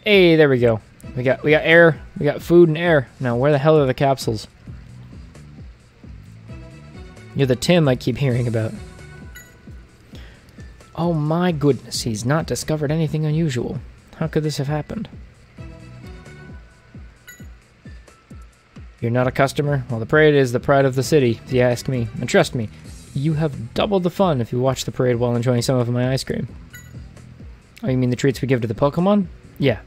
Hey, there we go. We got air, we got food and air. Now, where the hell are the capsules? You're the Tim I keep hearing about. Oh my goodness, he's not discovered anything unusual. How could this have happened? You're not a customer? Well, the parade is the pride of the city, if you ask me. And trust me, you have double the fun if you watch the parade while enjoying some of my ice cream. Oh, you mean the treats we give to the Pokemon? Yeah.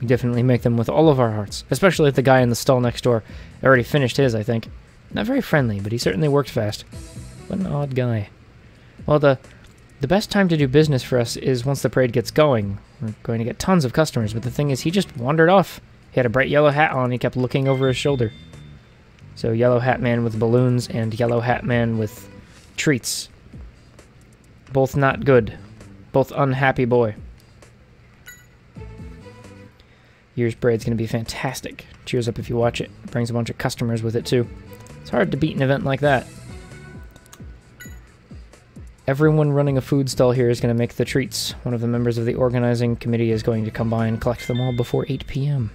We definitely make them with all of our hearts. Especially if the guy in the stall next door already finished his, I think. Not very friendly, but he certainly worked fast. What an odd guy. Well, the best time to do business for us is once the parade gets going. We're going to get tons of customers, but the thing is, he just wandered off. He had a bright yellow hat on, he kept looking over his shoulder. So, yellow hat man with balloons and yellow hat man with treats. Both not good. Both unhappy boy. Year's parade's going to be fantastic. Cheers up if you watch it. It brings a bunch of customers with it, too. It's hard to beat an event like that. Everyone running a food stall here is going to make the treats. One of the members of the organizing committee is going to come by and collect them all before 8 p.m.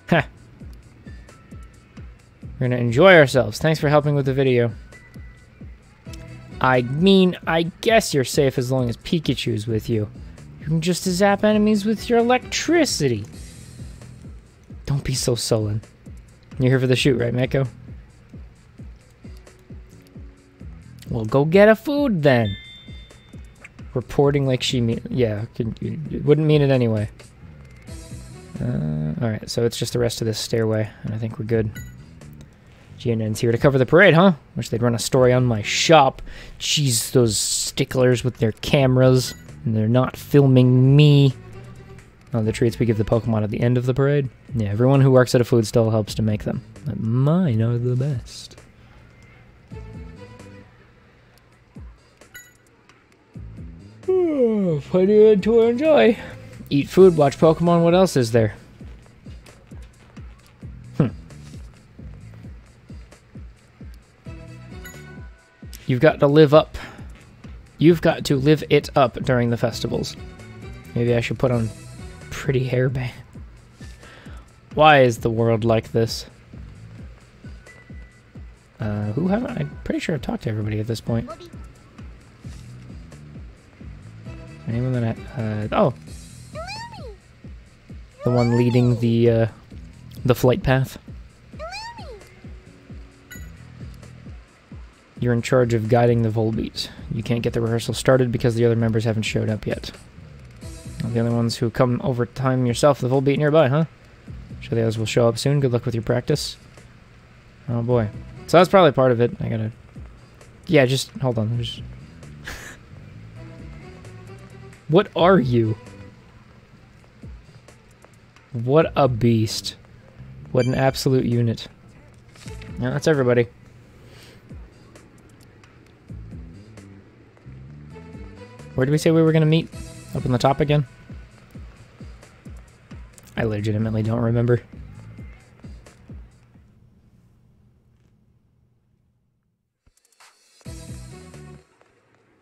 Ha! We're going to enjoy ourselves. Thanks for helping with the video. I mean, I guess you're safe as long as Pikachu's with you. You can just zap enemies with your electricity. Don't be so sullen. You're here for the shoot, right, Mako? Well, go get a food then. Reporting like she mean... Yeah, wouldn't mean it anyway. Alright, so it's just the rest of this stairway, and I think we're good. GNN's here to cover the parade, huh? Wish they'd run a story on my shop. Jeez, those sticklers with their cameras. And they're not filming me. The treats we give the Pokemon at the end of the parade. Yeah, everyone who works at a food stall helps to make them. But mine are the best. Plenty to enjoy. Eat food, watch Pokemon, what else is there? You've got to live up. You've got to live it up during the festivals. Maybe I should put on pretty hairband. Why is the world like this? Who haven't? I'm pretty sure I've talked to everybody at this point. Anyone that oh, the one leading the flight path. You're in charge of guiding the Volbeat. You can't get the rehearsal started because the other members haven't showed up yet. The other ones who come over time yourself, the Volbeat nearby, huh? Sure the others will show up soon. Good luck with your practice. Oh boy. So that's probably part of it. I gotta... Yeah, just... Hold on. There's... What are you? What a beast. What an absolute unit. Yeah, that's everybody. Where did we say we were going to meet? Up on the top again? I legitimately don't remember.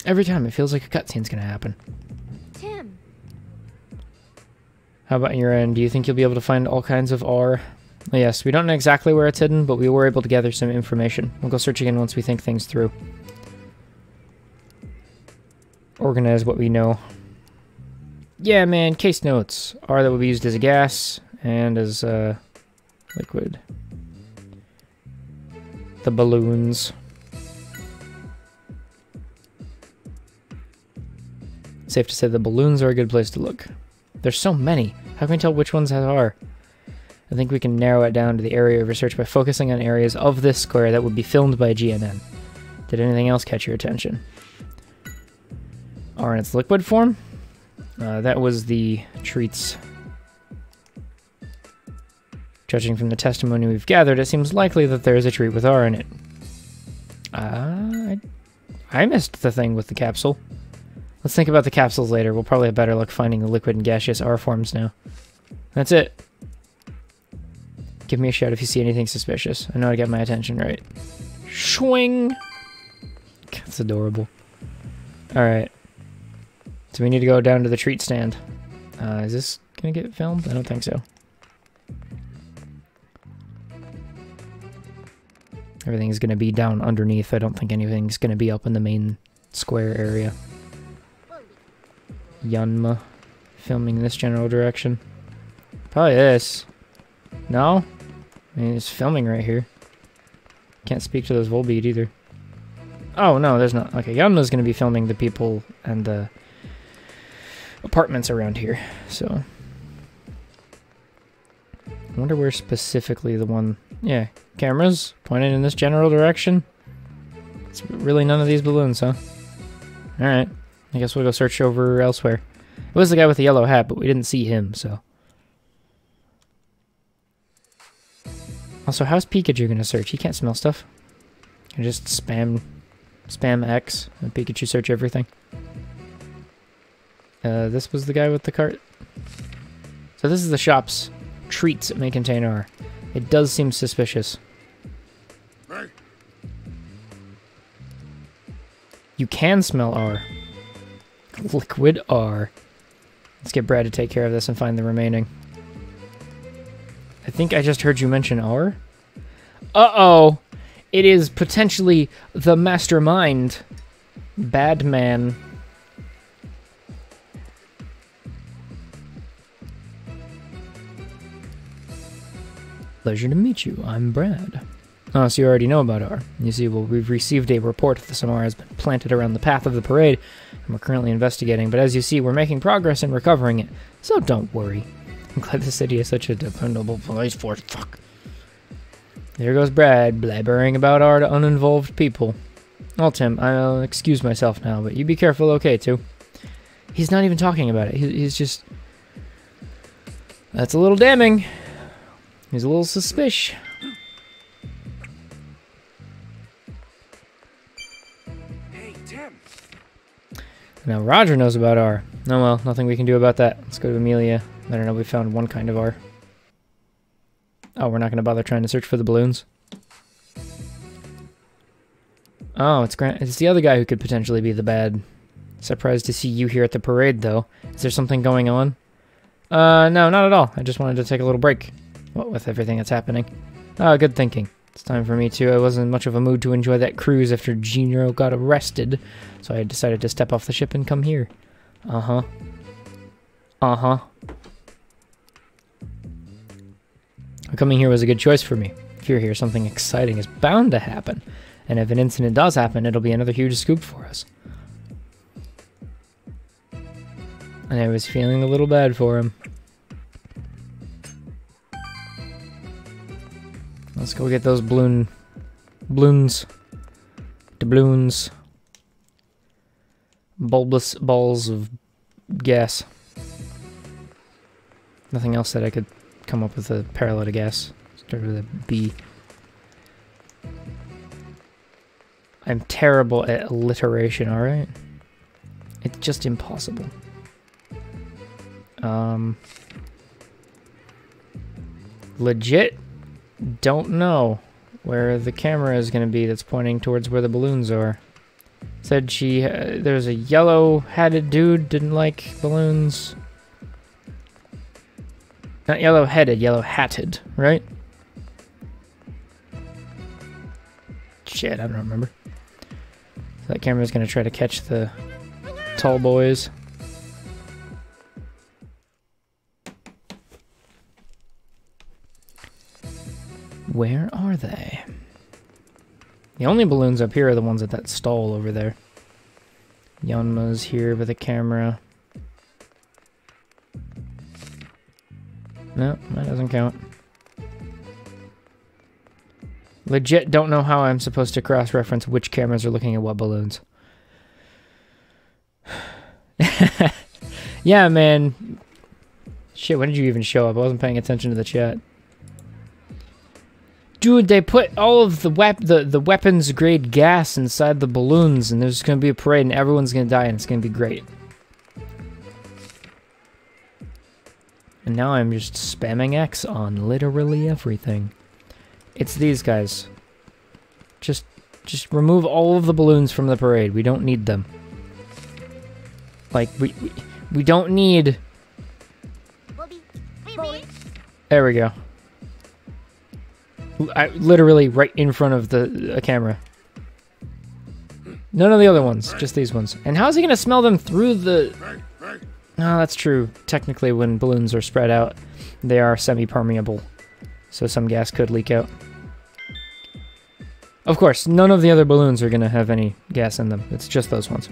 Every time it feels like a cutscene's going to happen. Tim. How about your end? Do you think you'll be able to find all kinds of R? Yes, we don't know exactly where it's hidden, but we were able to gather some information. We'll go search again once we think things through. Organize what we know. Yeah, man, case notes. R that will be used as a gas and as liquid. The balloons. Safe to say the balloons are a good place to look. There's so many. How can we tell which ones are? I think we can narrow it down to the area of research by focusing on areas of this square that would be filmed by GNN. Did anything else catch your attention? R in its liquid form? That was the treats. Judging from the testimony we've gathered, it seems likely that there is a treat with R in it. I missed the thing with the capsule. Let's think about the capsules later. We'll probably have better luck finding the liquid and gaseous R forms now. That's it. Give me a shout if you see anything suspicious. I know how to get my attention right. Swing! That's adorable. Alright. So we need to go down to the treat stand. Is this gonna get filmed? I don't think so. Everything's gonna be down underneath. I don't think anything's gonna be up in the main square area. Yanma filming this general direction. Probably this. No? I mean, it's filming right here. Can't speak to those Volbeat either. Oh, no, there's not. Okay, Yanma's gonna be filming the people and the apartments around here, so... I wonder where specifically the one... Yeah, cameras pointed in this general direction. It's really none of these balloons, huh? Alright, I guess we'll go search over elsewhere. It was the guy with the yellow hat, but we didn't see him, so... Also, how's Pikachu gonna search? He can't smell stuff. Can just spam X and Pikachu search everything. This was the guy with the cart. So this is the shop's treats that may contain R. It does seem suspicious. You can smell R. Liquid R. Let's get Brad to take care of this and find the remaining. I think I just heard you mention R. Uh-oh! It is potentially the mastermind. Bad man. Pleasure to meet you. I'm Brad. Oh, so you already know about R. You see, well, we've received a report that some R has been planted around the path of the parade, and we're currently investigating, but as you see, we're making progress in recovering it, so don't worry. I'm glad the city is such a dependable police force. Fuck. There goes Brad, blabbering about R to uninvolved people. Well, Tim, I'll excuse myself now, but you be careful, okay, too? He's not even talking about it. He's just... That's a little damning. He's a little suspicious. Hey, Tim. Now Roger knows about R. Oh well, nothing we can do about that. Let's go to Amelia. I don't know, we found one kind of R. Oh, we're not going to bother trying to search for the balloons. Oh, it's Grant. It's the other guy who could potentially be the bad. Surprised to see you here at the parade, though. Is there something going on? No, not at all. I just wanted to take a little break. What with everything that's happening? Oh, good thinking. It's time for me too. I wasn't in much of a mood to enjoy that cruise after Gino got arrested, so I decided to step off the ship and come here. Uh-huh. Uh-huh. Coming here was a good choice for me. If you're here, something exciting is bound to happen. And if an incident does happen, it'll be another huge scoop for us. And I was feeling a little bad for him. Let's go get those balloons. Doubloons. Bulbous balls of gas. Nothing else that I could come up with a parallel to gas. Start with a B. I'm terrible at alliteration, alright? It's just impossible. Legit don't know where the camera is going to be that's pointing towards where the balloons are. Said she, there's a yellow-hatted dude, didn't like balloons. Not yellow-headed, yellow-hatted, right? Shit, I don't remember. That camera's gonna try to catch the tall boys. Where are they? The only balloons up here are the ones at that stall over there. Yanma's here with a camera. No, that doesn't count. Legit don't know how I'm supposed to cross-reference which cameras are looking at what balloons. Yeah, man. Shit, when did you even show up? I wasn't paying attention to the chat. Dude, they put all of the weapons-grade gas inside the balloons, and there's gonna be a parade, and everyone's gonna die, and it's gonna be great. And now I'm just spamming X on literally everything. It's these guys. Just remove all of the balloons from the parade. We don't need them. Like, we don't need... There we go. Literally right in front of the camera. None of the other ones, just these ones. And how is he going to smell them through the... No, that's true. Technically, when balloons are spread out, they are semi-permeable. So some gas could leak out. Of course, none of the other balloons are going to have any gas in them. It's just those ones.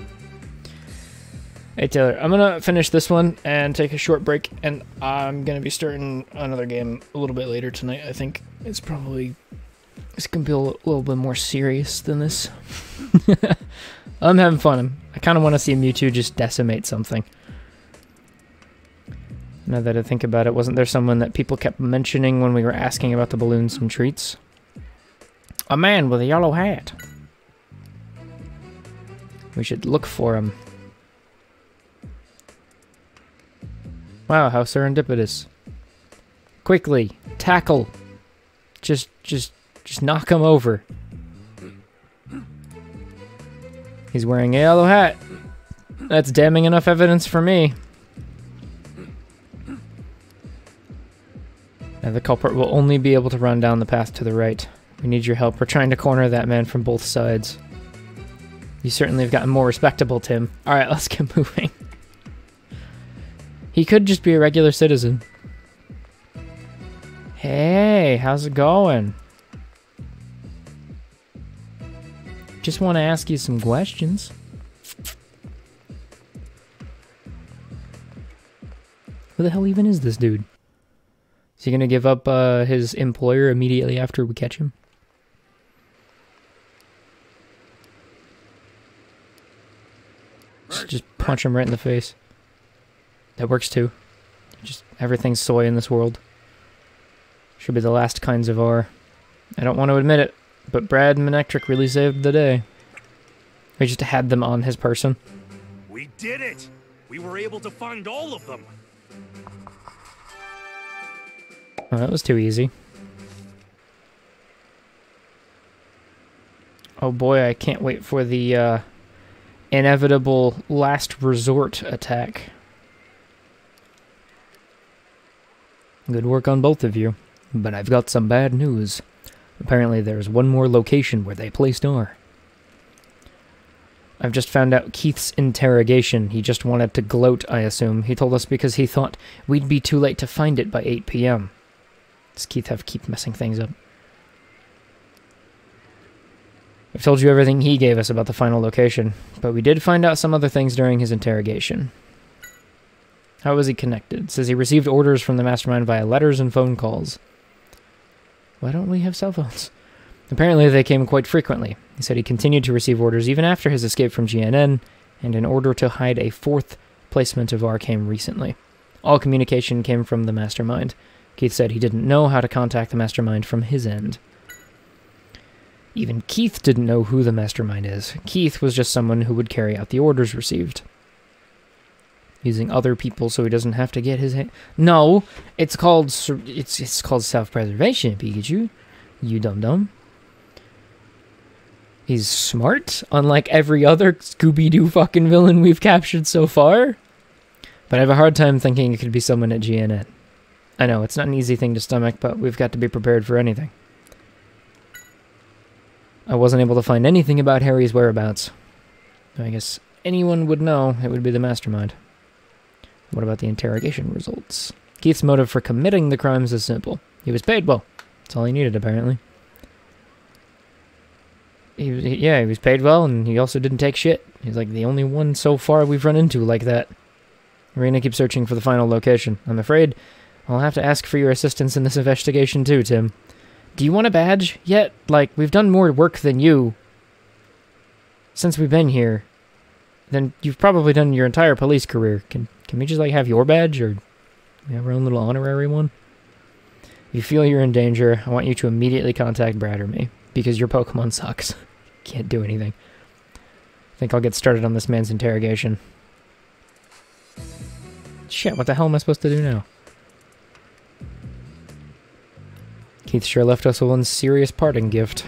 Hey Taylor, I'm going to finish this one and take a short break, and I'm going to be starting another game a little bit later tonight. I think it's going to be a little bit more serious than this. I'm having fun. I kind of want to see Mewtwo just decimate something. Now that I think about it, wasn't there someone that people kept mentioning when we were asking about the balloons and treats? A man with a yellow hat. We should look for him. Wow, how serendipitous. Quickly, tackle. Just knock him over. He's wearing a yellow hat. That's damning enough evidence for me. Now the culprit will only be able to run down the path to the right. We need your help. We're trying to corner that man from both sides. You certainly have gotten more respectable, Tim. Alright, let's get moving. He could just be a regular citizen. Hey, how's it going? Just want to ask you some questions. Who the hell even is this dude? Is he gonna give up his employer immediately after we catch him? Just punch him right in the face. That works too. Just everything's soy in this world. Should be the last kinds of R. I don't want to admit it, but Brad Manectric really saved the day. We just had them on his person. We did it! We were able to find all of them! Oh, that was too easy. Oh boy, I can't wait for the inevitable last resort attack. Good work on both of you, but I've got some bad news. Apparently there's one more location where they placed R. I've just found out Keith's interrogation. He just wanted to gloat, I assume. He told us because he thought we'd be too late to find it by 8 p.m. Does Keith keep messing things up? I've told you everything he gave us about the final location, but we did find out some other things during his interrogation. How was he connected? It says he received orders from the Mastermind via letters and phone calls. Why don't we have cell phones? Apparently they came quite frequently. He said he continued to receive orders even after his escape from GNN, and in order to hide a 4th placement of R came recently. All communication came from the Mastermind. Keith said he didn't know how to contact the Mastermind from his end. Even Keith didn't know who the Mastermind is. Keith was just someone who would carry out the orders received. Using other people so he doesn't have to get his hand... No! It's called self-preservation, Pikachu. You dum-dum. He's smart, unlike every other Scooby-Doo fucking villain we've captured so far. But I have a hard time thinking it could be someone at GNN. I know, it's not an easy thing to stomach, but we've got to be prepared for anything. I wasn't able to find anything about Harry's whereabouts. I guess anyone would know it would be the Mastermind. What about the interrogation results? Keith's motive for committing the crimes is simple. He was paid well. That's all he needed, apparently. Yeah, he was paid well, and he also didn't take shit. He's like the only one so far we've run into like that. We're gonna keep searching for the final location. I'm afraid I'll have to ask for your assistance in this investigation too, Tim. Do you want a badge yet? Like, we've done more work than you since we've been here. Then you've probably done your entire police career. Can we just, like, have your badge, or we have our own little honorary one? If you feel you're in danger, I want you to immediately contact Brad or me, because your Pokemon sucks. Can't do anything. I think I'll get started on this man's interrogation. Shit, what the hell am I supposed to do now? Keith sure left us with one serious parting gift.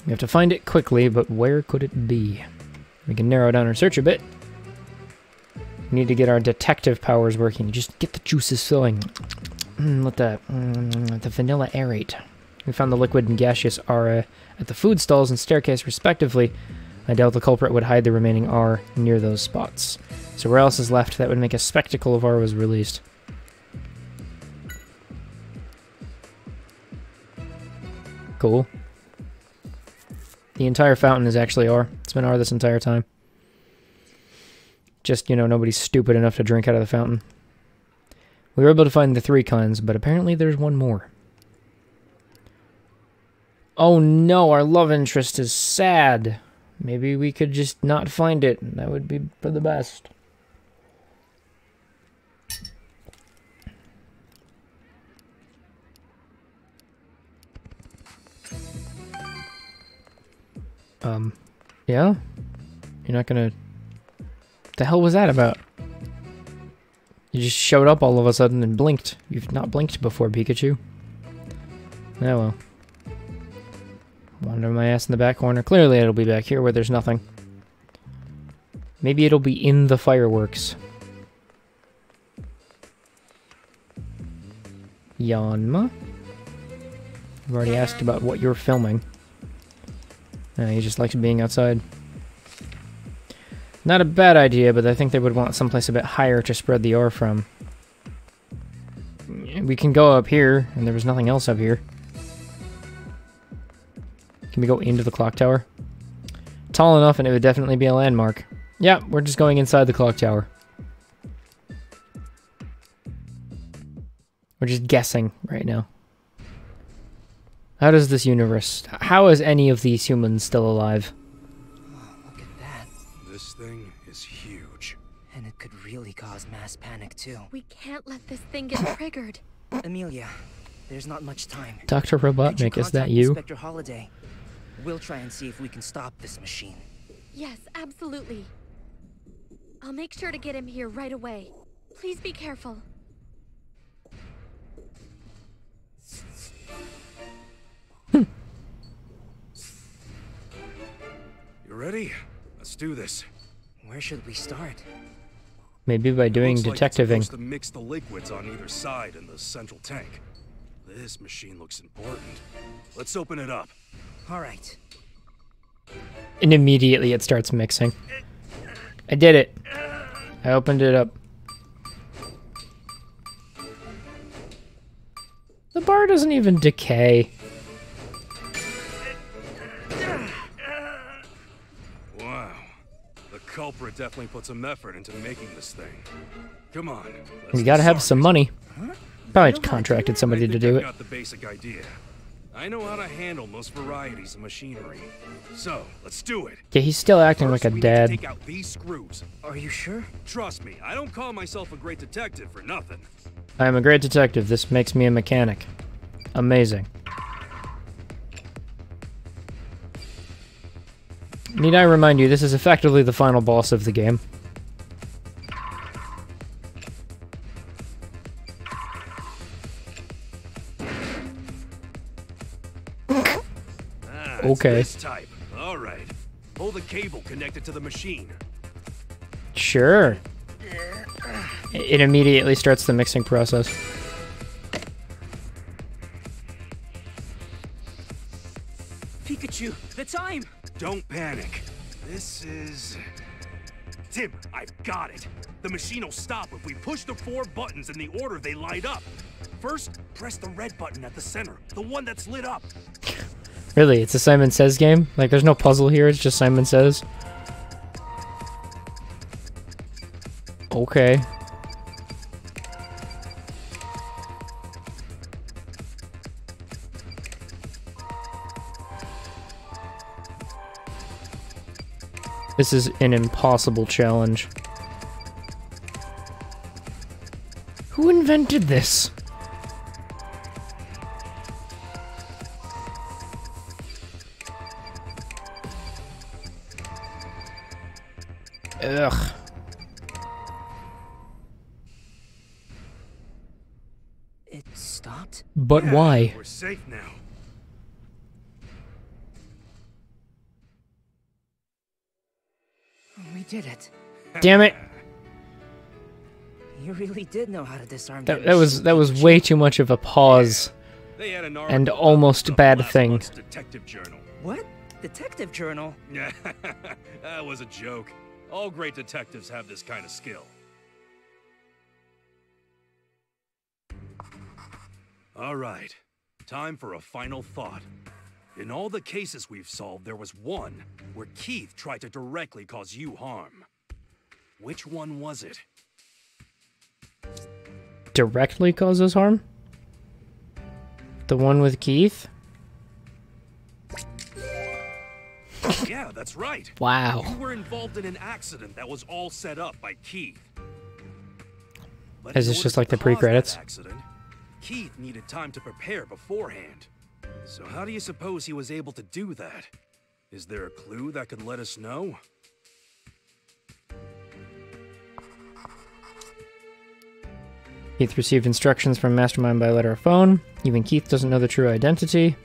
We have to find it quickly, but where could it be? We can narrow down our search a bit. We need to get our detective powers working. Just get the juices flowing. Let the vanilla aerate. We found the liquid and gaseous R at the food stalls and staircase, respectively. I doubt the culprit would hide the remaining R near those spots. So where else is left that would make a spectacle if R was released? Cool. The entire fountain is actually R. It's been R this entire time. Just, you know, nobody's stupid enough to drink out of the fountain. We were able to find the 3 kinds, but apparently there's one more. Oh no, our love interest is sad. Maybe we could just not find it, and that would be for the best. Yeah? You're not gonna... What the hell was that about? You just showed up all of a sudden and blinked. You've not blinked before, Pikachu. Oh well. Wander my ass in the back corner. Clearly it'll be back here where there's nothing. Maybe it'll be in the fireworks. Yanma? I've already asked about what you're filming. He just likes being outside. Not a bad idea, but I think they would want someplace a bit higher to spread the ore from. We can go up here, and there was nothing else up here. Can we go into the clock tower? Tall enough, and it would definitely be a landmark. Yeah, we're just going inside the clock tower. We're just guessing right now. How does this universe... How is any of these humans still alive? Oh, look at that. This thing is huge. And it could really cause mass panic, too. We can't let this thing get triggered. Amelia, there's not much time. Dr. Robotnik, is that Contact you? Inspector Holiday. We'll try and see if we can stop this machine. Yes, absolutely. I'll make sure to get him here right away. Please be careful. You ready? Let's do this. Where should we start? Maybe by doing Looks like it's detectiving. supposed to mix the liquids on either side in the central tank. This machine looks important. Let's open it up. All right. And immediately it starts mixing. I did it. I opened it up. The bar doesn't even decay. Wow. The culprit definitely put some effort into making this thing. Come on. You gotta have some money. Probably contracted somebody to do I it. got the basic idea. I know how to handle most varieties of machinery. So, let's do it. Yeah, he's still acting like a First, we need to dad. take out these screws. Are you sure? Trust me, I don't call myself a great detective for nothing. I am a great detective. This makes me a mechanic. Amazing. Need I remind you, this is effectively the final boss of the game. Okay. This type. All right. Pull the cable connected to the machine. Sure. It immediately starts the mixing process. Pikachu, the time! Don't panic. This is... Tim, I've got it. The machine will stop if we push the 4 buttons in the order they light up. First, press the red button at the center, the one that's lit up. Really, it's a Simon Says game? Like, there's no puzzle here, it's just Simon Says? Okay. This is an impossible challenge. Who invented this? Ugh. It stopped? But Yeah, why? We're safe now. We did it. Damn it. You really did know how to disarm That was way too much of a pause. They had an And article almost about bad last thing. month's Detective Journal. What? Detective Journal? Yeah, that was a joke. All great detectives have this kind of skill. All right, time for a final thought. In all the cases we've solved, there was one where Keith tried to directly cause you harm. Which one was it? Directly causes harm? The one with Keith? Yeah, that's right. Wow. You were involved in an accident that was all set up by Keith. But Is in this order just to like the cause pre-credits? that accident, Keith needed time to prepare beforehand. So how do you suppose he was able to do that? Is there a clue that could let us know? Keith received instructions from Mastermind by letter or phone. Even Keith doesn't know the true identity.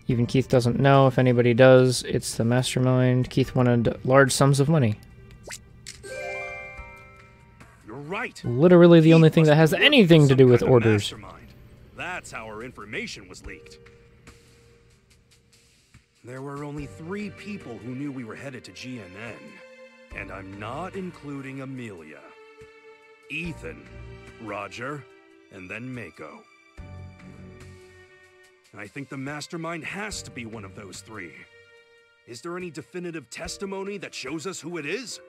Even Keith doesn't know. If anybody does, it's the Mastermind. Keith wanted large sums of money. You're right. Literally the Keith only thing that must has have worked anything with to some do with kind of orders. mastermind. That's how our information was leaked. There were only 3 people who knew we were headed to GNN. And I'm not including Amelia. Ethan, Roger, and then Mako. I think the Mastermind has to be one of those 3. Is there any definitive testimony that shows us who it is?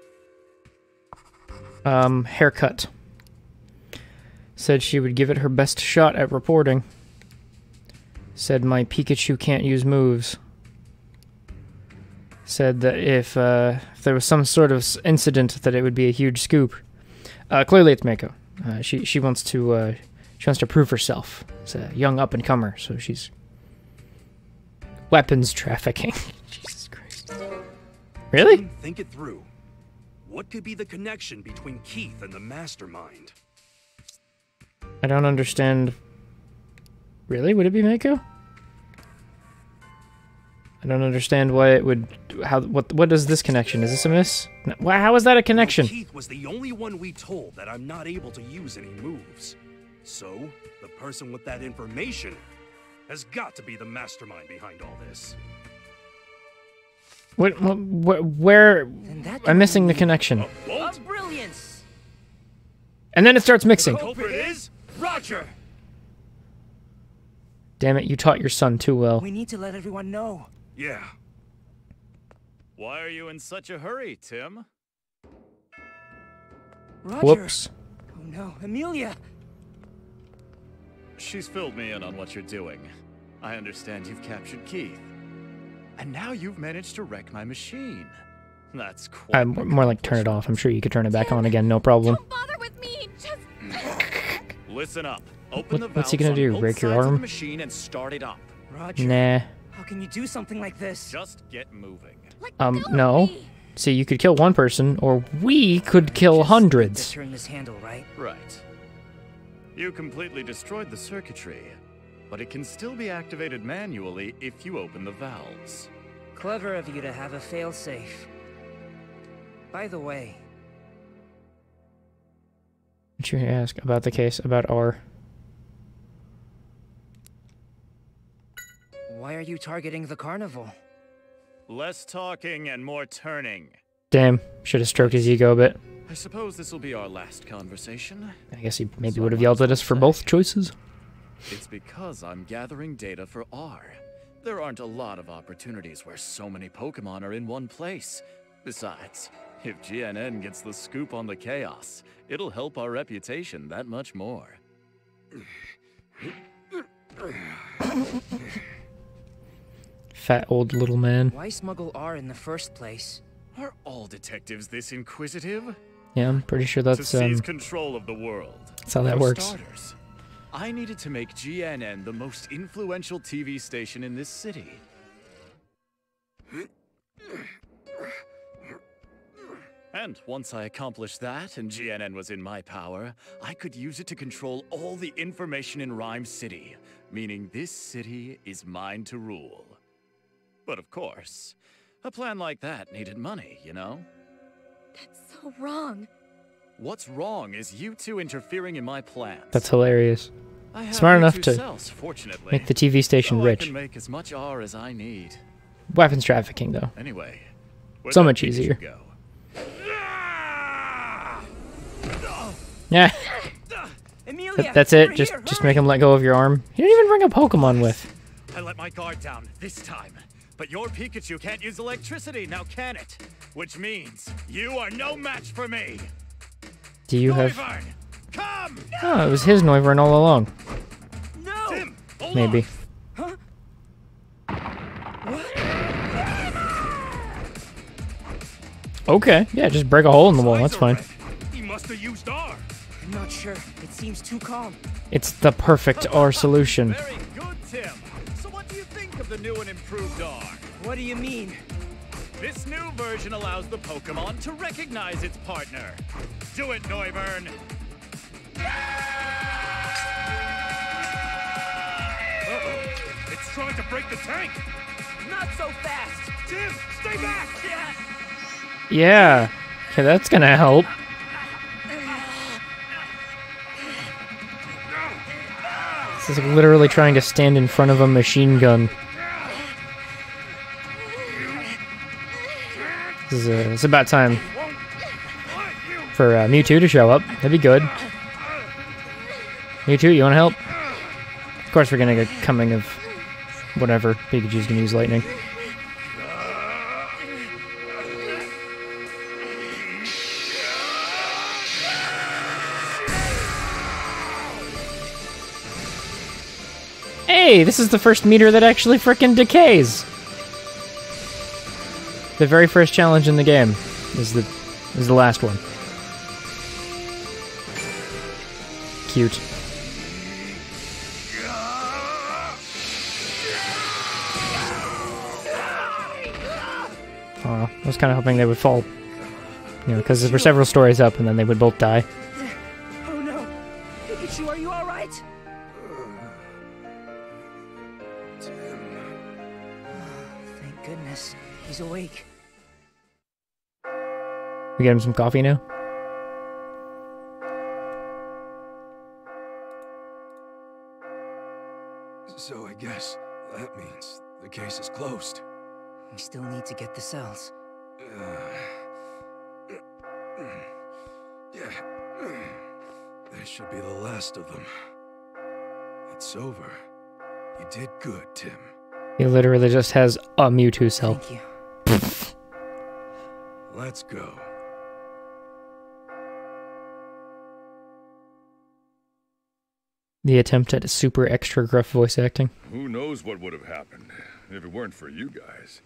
Haircut. Said she would give it her best shot at reporting. Said my Pikachu can't use moves. said that if there was some sort of incident, that it would be a huge scoop. Clearly, it's Mako. She wants to prove herself as a young up and comer. So she's weapons trafficking. Jesus Christ! Really? Think it through. What could be the connection between Keith and the Mastermind? I don't understand. Really? Would it be Mako? I don't understand why it would. What is this connection? Is this a miss? No, how is that a connection? Keith was the only one we told that I'm not able to use any moves. So, the person with that information has got to be the mastermind behind all this. Where? I'm missing the connection. Of brilliance. And then it starts mixing. The culprit is Roger. Damn it! You taught your son too well. We need to let everyone know. Yeah. Why are you in such a hurry, Tim? Roger. Whoops. Oh no, Amelia. She's filled me in on what you're doing. I understand you've captured Keith. And now you've managed to wreck my machine. That's quite... More like turn it off. I'm sure you could turn it back on again, no problem. Don't bother with me. Just Listen up. Open the What's he valves gonna do, on both break your sides of arm? the machine and start it up. Roger. Nah. How can you do something like this? Just get moving. let go of No. me. See, you could kill one person, or we could kill Just hundreds. need to turn this handle, right? Right. You completely destroyed the circuitry, but it can still be activated manually if you open the valves. Clever of you to have a failsafe. By the way, What you ask about the case about R? why are you targeting the carnival? Less talking and more turning. Damn, should have stroked his ego a bit. I suppose this will be our last conversation. I guess he maybe would have yelled at us for both choices. It's because I'm gathering data for R. There aren't a lot of opportunities where so many Pokemon are in one place. Besides, if GNN gets the scoop on the chaos, it'll help our reputation that much more. Fat old little man. Why smuggle R in the first place? Are all detectives this inquisitive? Yeah, I'm pretty sure To that's seize control of the world. that's how that For works. starters, I needed to make GNN the most influential TV station in this city. And once I accomplished that and GNN was in my power, I could use it to control all the information in Rhyme City, meaning this city is mine to rule. But of course, a plan like that needed money, you know? That's so wrong. What's wrong is you two interfering in my plans. That's hilarious. I have Smart you enough two to cells, fortunately, make the TV station so I rich. can make as much R as I need. Weapons trafficking, though. Anyway, where'd So that much Pikachu easier. go? Yeah, Amelia, that's it. over Just here, make him let go of your arm. You didn't even bring a Pokemon with. I let my guard down this time. But your Pikachu can't use electricity, now can it? Which means you are no match for me. Do you have? Noivern, come! Oh, it was his Noivern all along. No! Tim, hold Maybe. on. Okay, yeah, just break a hole in the wall. His That's eyes fine. are red. He must have used R. I'm not sure. It seems too calm. It's the perfect R solution. Very good, Tim. So what do you think of the new and improved R? What do you mean? This new version allows the Pokemon to recognize its partner. Do it, Noivern! Uh-oh. It's trying to break the tank. Not so fast! Tim, stay back! Yeah. Okay, that's gonna help. This is literally trying to stand in front of a machine gun. It's about time for Mewtwo to show up. That'd be good. Mewtwo, you wanna help? Of course we're gonna get coming of whatever. Pikachu's gonna use lightning. Hey, this is the first meter that actually frickin' decays. The very first challenge in the game is the last one. Cute. I was kind of hoping they would fall. You know, because there were several stories up and then they would both die. Oh no! Pikachu, are you alright? Tim. Thank goodness. He's awake. We get him some coffee now? So I guess that means the case is closed. We still need to get the cells. Yeah. This should be the last of them. It's over. You did good, Tim. He literally just has a Mewtwo cell. Thank you. Let's go. The attempt at super extra gruff voice acting. Who knows what would have happened if it weren't for you guys.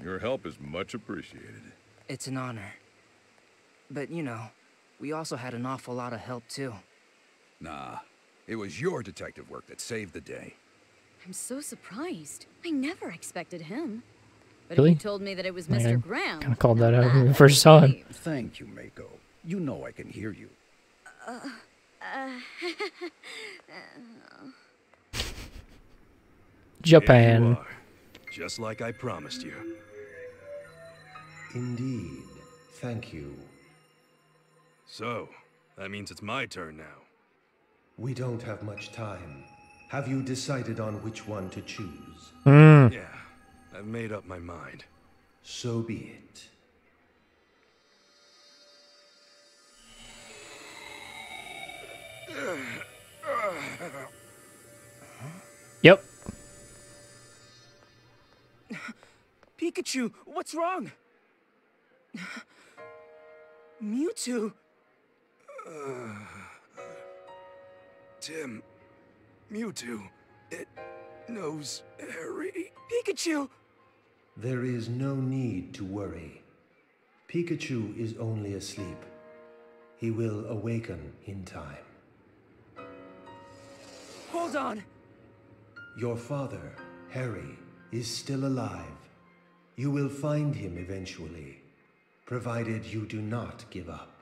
Your help is much appreciated. It's an honor. But, you know, we also had an awful lot of help, too. Nah, it was your detective work that saved the day. I'm so surprised. I never expected him. But Really? if you told me that it was Mr. Graham... Kind of called that out when we first saw him. Thank you, Mako. You know I can hear you. Japan. Here you are, just like I promised you. Indeed. Thank you. So, that means it's my turn now. We don't have much time. Have you decided on which one to choose? Yeah, I've made up my mind. So be it. Yep. Pikachu, what's wrong? Mewtwo? Tim, Mewtwo, it knows Harry. Pikachu! There is no need to worry. Pikachu is only asleep. He will awaken in time. Hold on! Your father, Harry, is still alive. You will find him eventually, provided you do not give up.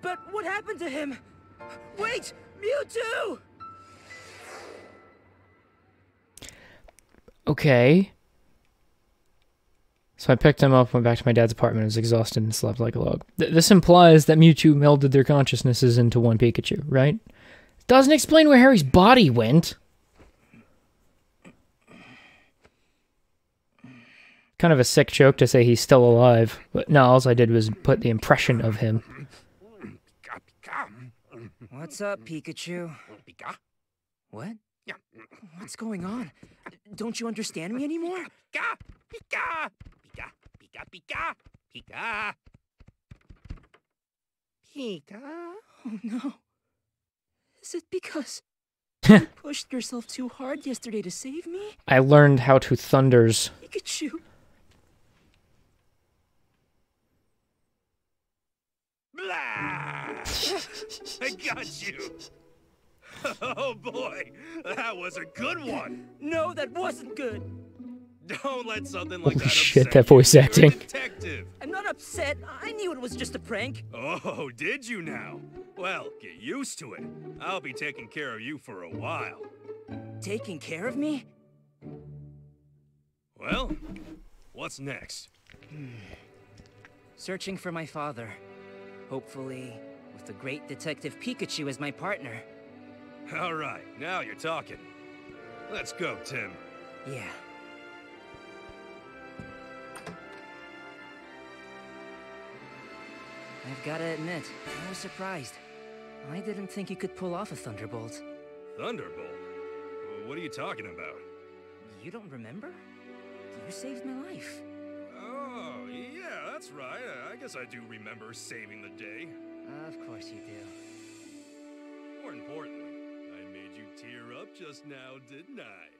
But what happened to him? Wait! Mewtwo! Okay. So I picked him up, went back to my dad's apartment, was exhausted, and slept like a log. This implies that Mewtwo melded their consciousnesses into one Pikachu, right? Doesn't explain where Harry's body went. Kind of a sick joke to say he's still alive, but no, all I did was put the impression of him. What's up, Pikachu? What? What's going on? Don't you understand me anymore? Pika! Pika! Pika! Pika! Pika! Pika! Oh no. Is it because you pushed yourself too hard yesterday to save me? I learned how to thunders. Pikachu. Blah! I got you! Oh boy, that was a good one! No, that wasn't good. Don't let something like Holy that shit, upset that voice you. You're a acting. detective. I'm not upset. I knew it was just a prank. Oh, did you now? Well, get used to it. I'll be taking care of you for a while. Taking care of me? Well, what's next? Searching for my father. Hopefully, with the great detective Pikachu as my partner. All right, now you're talking. Let's go, Tim. Yeah. I've gotta admit, I was surprised. I didn't think you could pull off a Thunderbolt. Thunderbolt? What are you talking about? You don't remember? You saved my life. Oh, yeah, that's right. I guess I do remember saving the day. Of course you do. More importantly, I made you tear up just now, didn't I?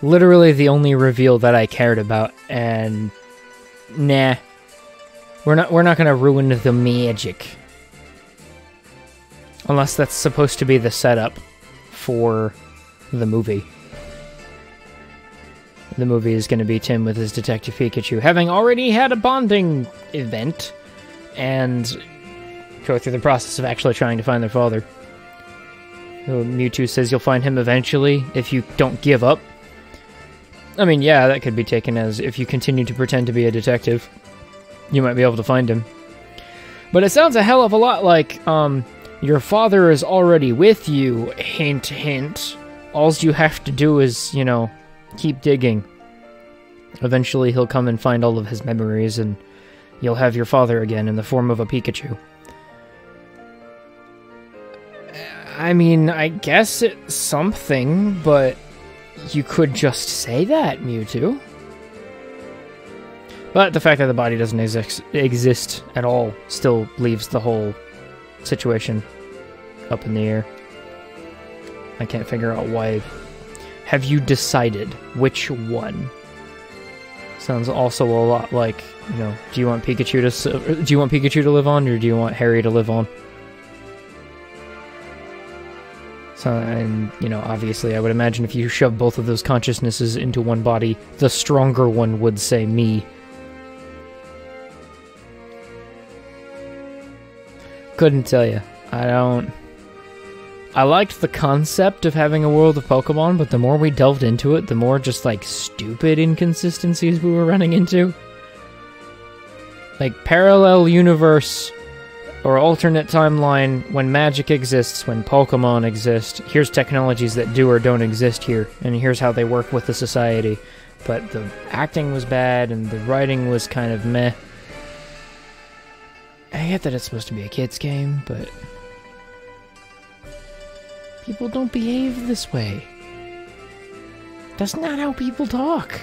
Literally the only reveal that I cared about, and nah. We're not gonna ruin the magic. Unless that's supposed to be the setup for the movie. The movie is going to be Tim with his Detective Pikachu, having already had a bonding event, and go through the process of actually trying to find their father. So Mewtwo says you'll find him eventually if you don't give up. I mean, yeah, that could be taken as if you continue to pretend to be a detective, you might be able to find him. But it sounds a hell of a lot like, your father is already with you, hint, hint. All you have to do is, you know, keep digging. Eventually he'll come and find all of his memories, and you'll have your father again in the form of a Pikachu. I mean, I guess it's something, but you could just say that, Mewtwo. But the fact that the body doesn't exist at all still leaves the whole situation up in the air. I can't figure out why. Have you decided which one? Sounds also a lot like, you know, do you want Pikachu to live on, or do you want Harry to live on? So, and, you know, obviously I would imagine if you shove both of those consciousnesses into one body, the stronger one would say me. Couldn't tell you. I liked the concept of having a world of Pokemon, but the more we delved into it, the more just, like, stupid inconsistencies we were running into. Like, parallel universe or alternate timeline when magic exists, when Pokemon exist. Here's technologies that do or don't exist here, and here's how they work with the society. But the acting was bad, and the writing was kind of meh. I get that it's supposed to be a kid's game, but people don't behave this way. That's not how people talk.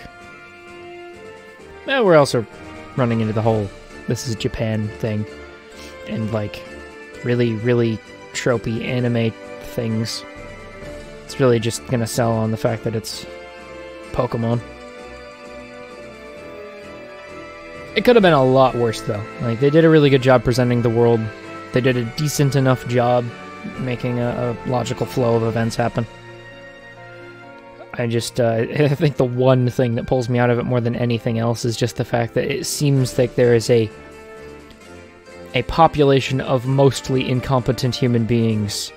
Well, we're also running into the whole this is Japan thing, and like really, really tropey anime things. It's really just gonna sell on the fact that it's Pokemon. It could have been a lot worse, though. Like, they did a really good job presenting the world. They did a decent enough job making a logical flow of events happen. I just, I think the one thing that pulls me out of it more than anything else is just the fact that it seems like there is a population of mostly incompetent human beings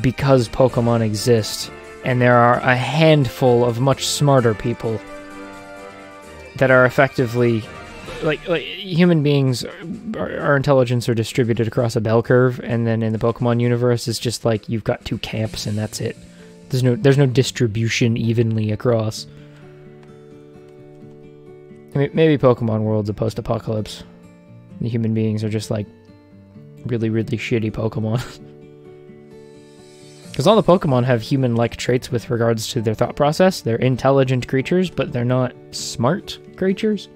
because Pokemon exist, and there are a handful of much smarter people that are effectively... Like human beings, our intelligence are distributed across a bell curve, and then in the Pokemon universe, it's just like you've got two camps, and that's it. There's no distribution evenly across. I mean, maybe Pokemon World's a post-apocalypse. The human beings are just like really, really shitty Pokemon. Because all the Pokemon have human-like traits with regards to their thought process. They're intelligent creatures, but they're not smart creatures.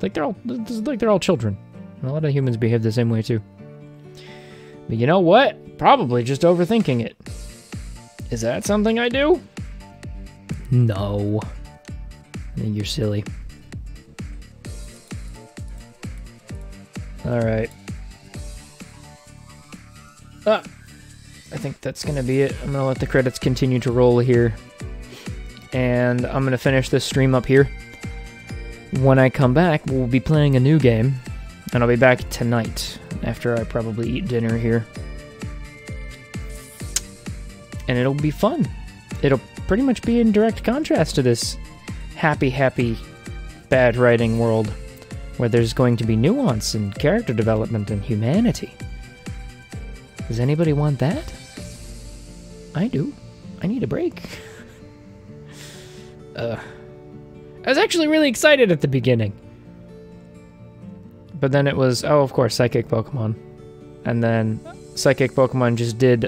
They're all children. And a lot of humans behave the same way too. But you know what? Probably just overthinking it. Is that something I do? No. I think you're silly. Alright. I think that's gonna be it. I'm gonna let the credits continue to roll here. And I'm gonna finish this stream up here. When I come back, we'll be playing a new game, and I'll be back tonight, after I probably eat dinner here. And it'll be fun. It'll pretty much be in direct contrast to this happy, happy, bad writing world, where there's going to be nuance and character development and humanity. Does anybody want that? I do. I need a break. I was actually really excited at the beginning. But then it was, oh, of course, Psychic Pokemon. And then Psychic Pokemon just did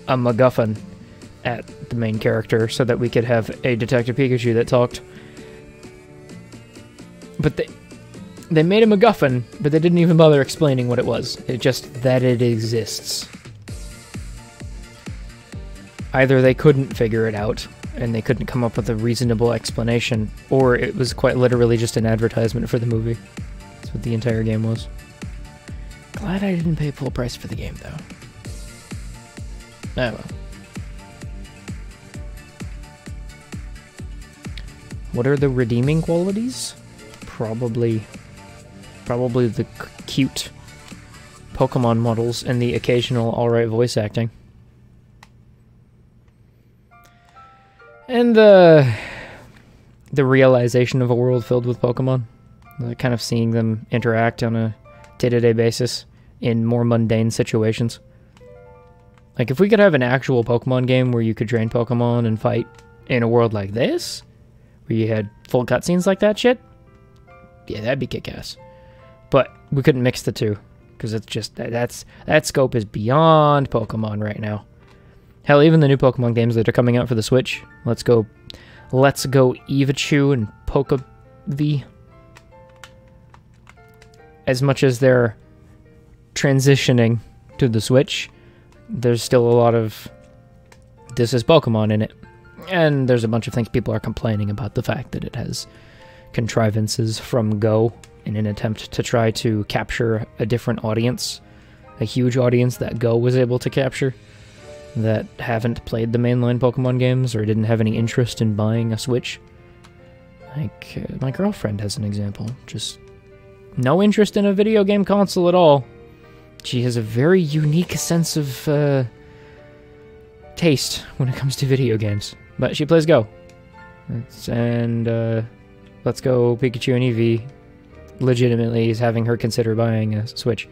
a MacGuffin at the main character so that we could have a Detective Pikachu that talked. But they made a MacGuffin, but they didn't even bother explaining what it was. It just that it exists. Either they couldn't figure it out, and they couldn't come up with a reasonable explanation, or it was quite literally just an advertisement for the movie. That's what the entire game was. Glad I didn't pay full price for the game, though. Oh well. What are the redeeming qualities? Probably the cute Pokemon models and the occasional alright voice acting. And the realization of a world filled with Pokemon. Kind of seeing them interact on a day-to-day basis in more mundane situations. Like, if we could have an actual Pokemon game where you could train Pokemon and fight in a world like this, where you had full cutscenes like that shit, yeah, that'd be kick-ass. But we couldn't mix the two, because it's just, that scope is beyond Pokemon right now. Hell, even the new Pokemon games that are coming out for the Switch, Let's Go Evichu and Pokev. As much as they're transitioning to the Switch, there's still a lot of this is Pokemon in it. And there's a bunch of things people are complaining about the fact that it has contrivances from Go in an attempt to try to capture a different audience, a huge audience that Go was able to capture, that haven't played the mainline Pokemon games or didn't have any interest in buying a Switch. Like, my girlfriend has an example. Just no interest in a video game console at all. She has a very unique sense of taste when it comes to video games. But she plays Go. And Let's Go Pikachu and Eevee legitimately is having her consider buying a Switch.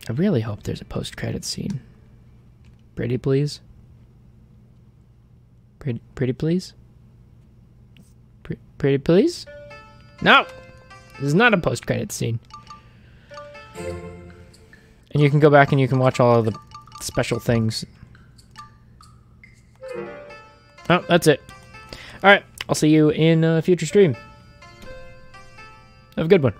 I really hope there's a post-credits scene. Pretty please? Pretty please? Pretty please? No! This is not a post-credits scene. And you can go back and you can watch all of the special things. Oh, that's it. Alright, I'll see you in a future stream. Have a good one.